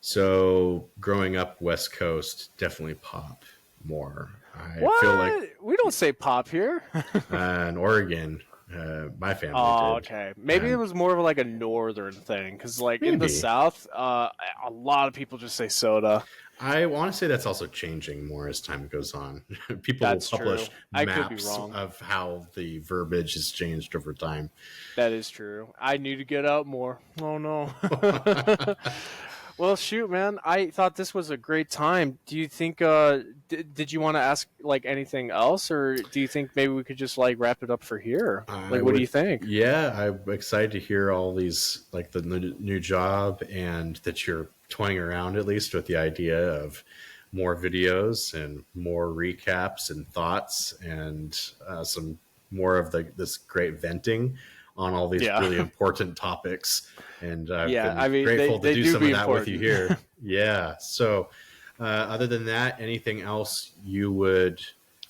A: So growing up West Coast, definitely pop more. I
B: feel like we don't say pop here.
A: In Oregon, my family did.
B: Okay. Maybe it was more of like a northern thing, because like in the South, a lot of people just say soda.
A: I want to say that's also changing more as time goes on. People will publish maps of how the verbiage has changed over time.
B: That is true. I need to get out more. Oh, no. Well, shoot, man. I thought this was a great time. Do you think, did you want to ask like anything else, or do you think maybe we could just like wrap it up for here? What do you think?
A: Yeah, I'm excited to hear all these, like the new job, and that you're toying around at least with the idea of more videos and more recaps and thoughts and some more of this great venting on all these really important topics. And I've been grateful to do some of that with you here. Yeah. So other than that, anything else you would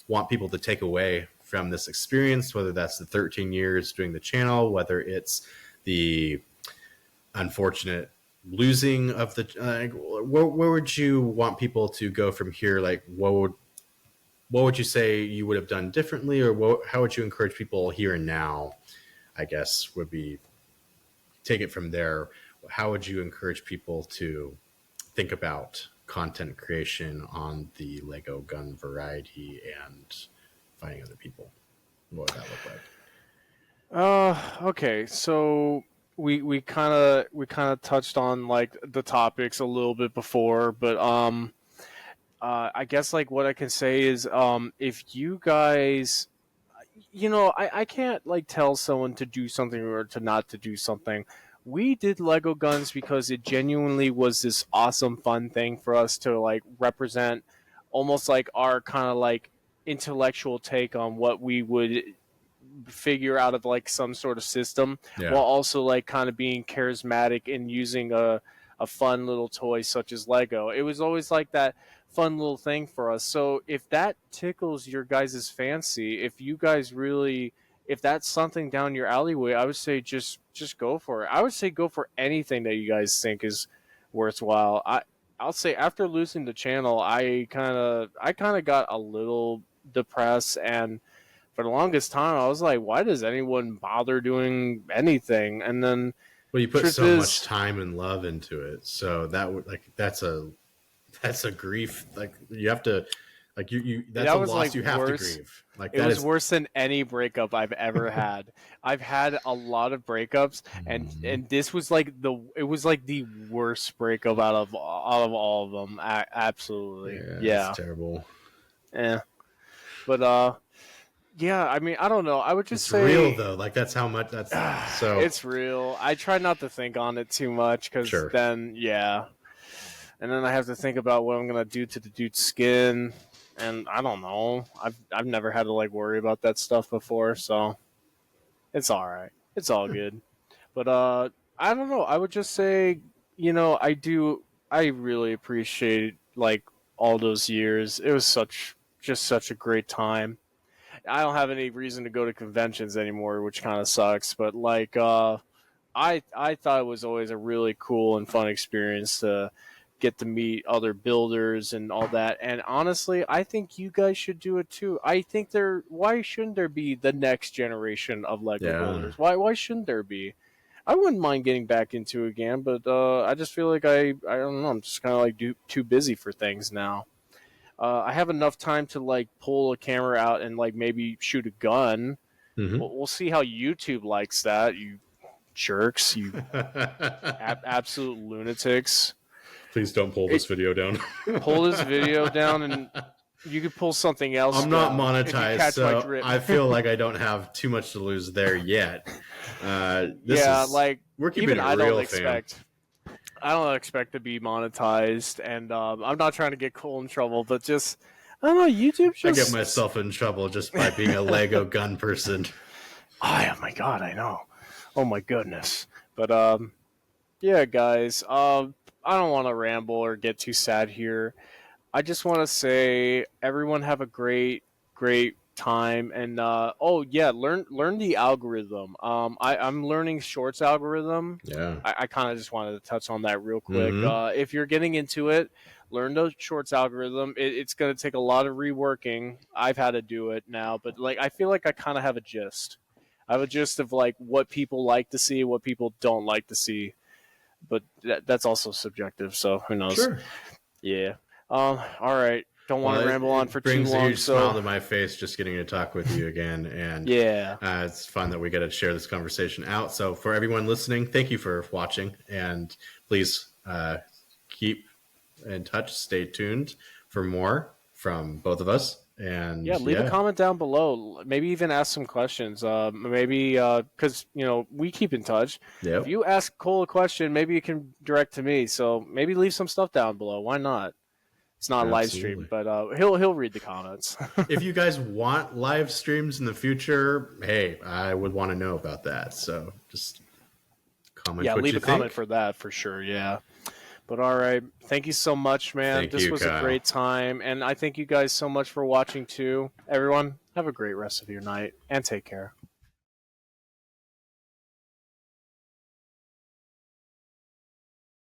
A: want people to take away from this experience, whether that's the 13 years doing the channel, whether it's the unfortunate losing of the where would you want people to go from here? Like, what would what would you say you would have done differently, or how would you encourage people here and now? I guess would be take it from there. How would you encourage people to think about content creation on the Lego gun variety and finding other people? What would that look like?
B: Okay, so we kind of touched on like the topics a little bit before, but I guess like what I can say is if you guys, I can't like tell someone to do something or to not to do something. We did Lego guns because it genuinely was this awesome fun thing for us to like represent almost like our kind of like intellectual take on what we would figure out of like some sort of system,
A: Yeah.
B: while also like kind of being charismatic and using a fun little toy such as Lego. It was always like that fun little thing for us. So if that tickles your guys' fancy, if you guys really, if that's something down your alleyway, I would say just go for it. I would say go for anything that you guys think is worthwhile. I'll say after losing the channel, I kind of got a little depressed, and for the longest time I was like, why does anyone bother doing anything? And then
A: Well, you put
B: truth
A: so
B: is,
A: much time and love into it, so that would like that's a grief. Like you have to, like you that's
B: that
A: a
B: was
A: loss
B: like
A: you have
B: worse.
A: to grieve. Like
B: It
A: that
B: was
A: is.
B: worse than any breakup I've ever had. I've had a lot of breakups, and this was like the worst breakup out of all of them. Absolutely,
A: It's
B: yeah,
A: terrible.
B: yeah. But yeah. I mean, I don't know. I would just
A: It's
B: say
A: real though. Like that's how much that's so.
B: it's real. I try not to think on it too much because
A: Sure.
B: then, yeah, and then I have to think about what I'm gonna do to the dude's skin, and I don't know. I've never had to like worry about that stuff before, so it's all right. It's all good. But I don't know. I would just say, I really appreciate like all those years. It was such a great time. I don't have any reason to go to conventions anymore, which kind of sucks, but like I thought it was always a really cool and fun experience to get to meet other builders and all that. And honestly, I think you guys should do it too. I think why shouldn't there be the next generation of Lego
A: Yeah.
B: builders? Why shouldn't there be? I wouldn't mind getting back into it again, but I just feel like I don't know, I'm just kind of like too busy for things now. I have enough time to like pull a camera out and like maybe shoot a gun.
A: Mhm.
B: We'll see how YouTube likes that. You jerks, you absolute lunatics.
A: Please don't pull this video down.
B: Pull this video down, and you could pull something else.
A: I'm not
B: down if you
A: monetized,
B: catch my
A: so
B: drip.
A: I feel like I don't have too much to lose there yet.
B: Like
A: we're keeping
B: even
A: it
B: I
A: real,
B: don't expect. I don't expect to be monetized, and I'm not trying to get Cole in trouble, but just I don't know. YouTube just
A: I get myself in trouble just by being a Lego gun person.
B: Oh my god, I know. Oh my goodness. But yeah, guys. I don't want to ramble or get too sad here. I just want to say everyone have a great time, and oh yeah, learn the algorithm. I'm learning Shorts algorithm.
A: Yeah.
B: I kind of just wanted to touch on that real quick.
A: Mhm.
B: If you're getting into it, learn the Shorts algorithm. It's going to take a lot of reworking. I've had to do it now, but like I feel like I kind of have a gist. I have a gist of like what people like to see, what people don't like to see, but that's also subjective. So who knows?
A: Sure.
B: Yeah. All right. Don't want to ramble on for too
A: brings a
B: long.
A: huge smile to my face just getting to talk with you again, and
B: yeah.
A: it's fun that we get to share this conversation out. So for everyone listening, thank you for watching, and please keep in touch. Stay tuned for more from both of us. And
B: Yeah, leave a comment down below. Maybe even ask some questions. Maybe because we keep in touch.
A: Yep.
B: If you ask Cole a question, maybe you can direct to me. So maybe leave some stuff down below. Why not? It's not a live stream, but he'll read the comments.
A: If you guys want live streams in the future, hey, I would want to know about that. So just comment.
B: Yeah,
A: what
B: leave
A: you
B: a comment for that for sure. Yeah. But all right, thank you so much, man. This was
A: Kyle.
B: a great time, and I thank you guys so much for watching too. Everyone, have a great rest of your night, and take care.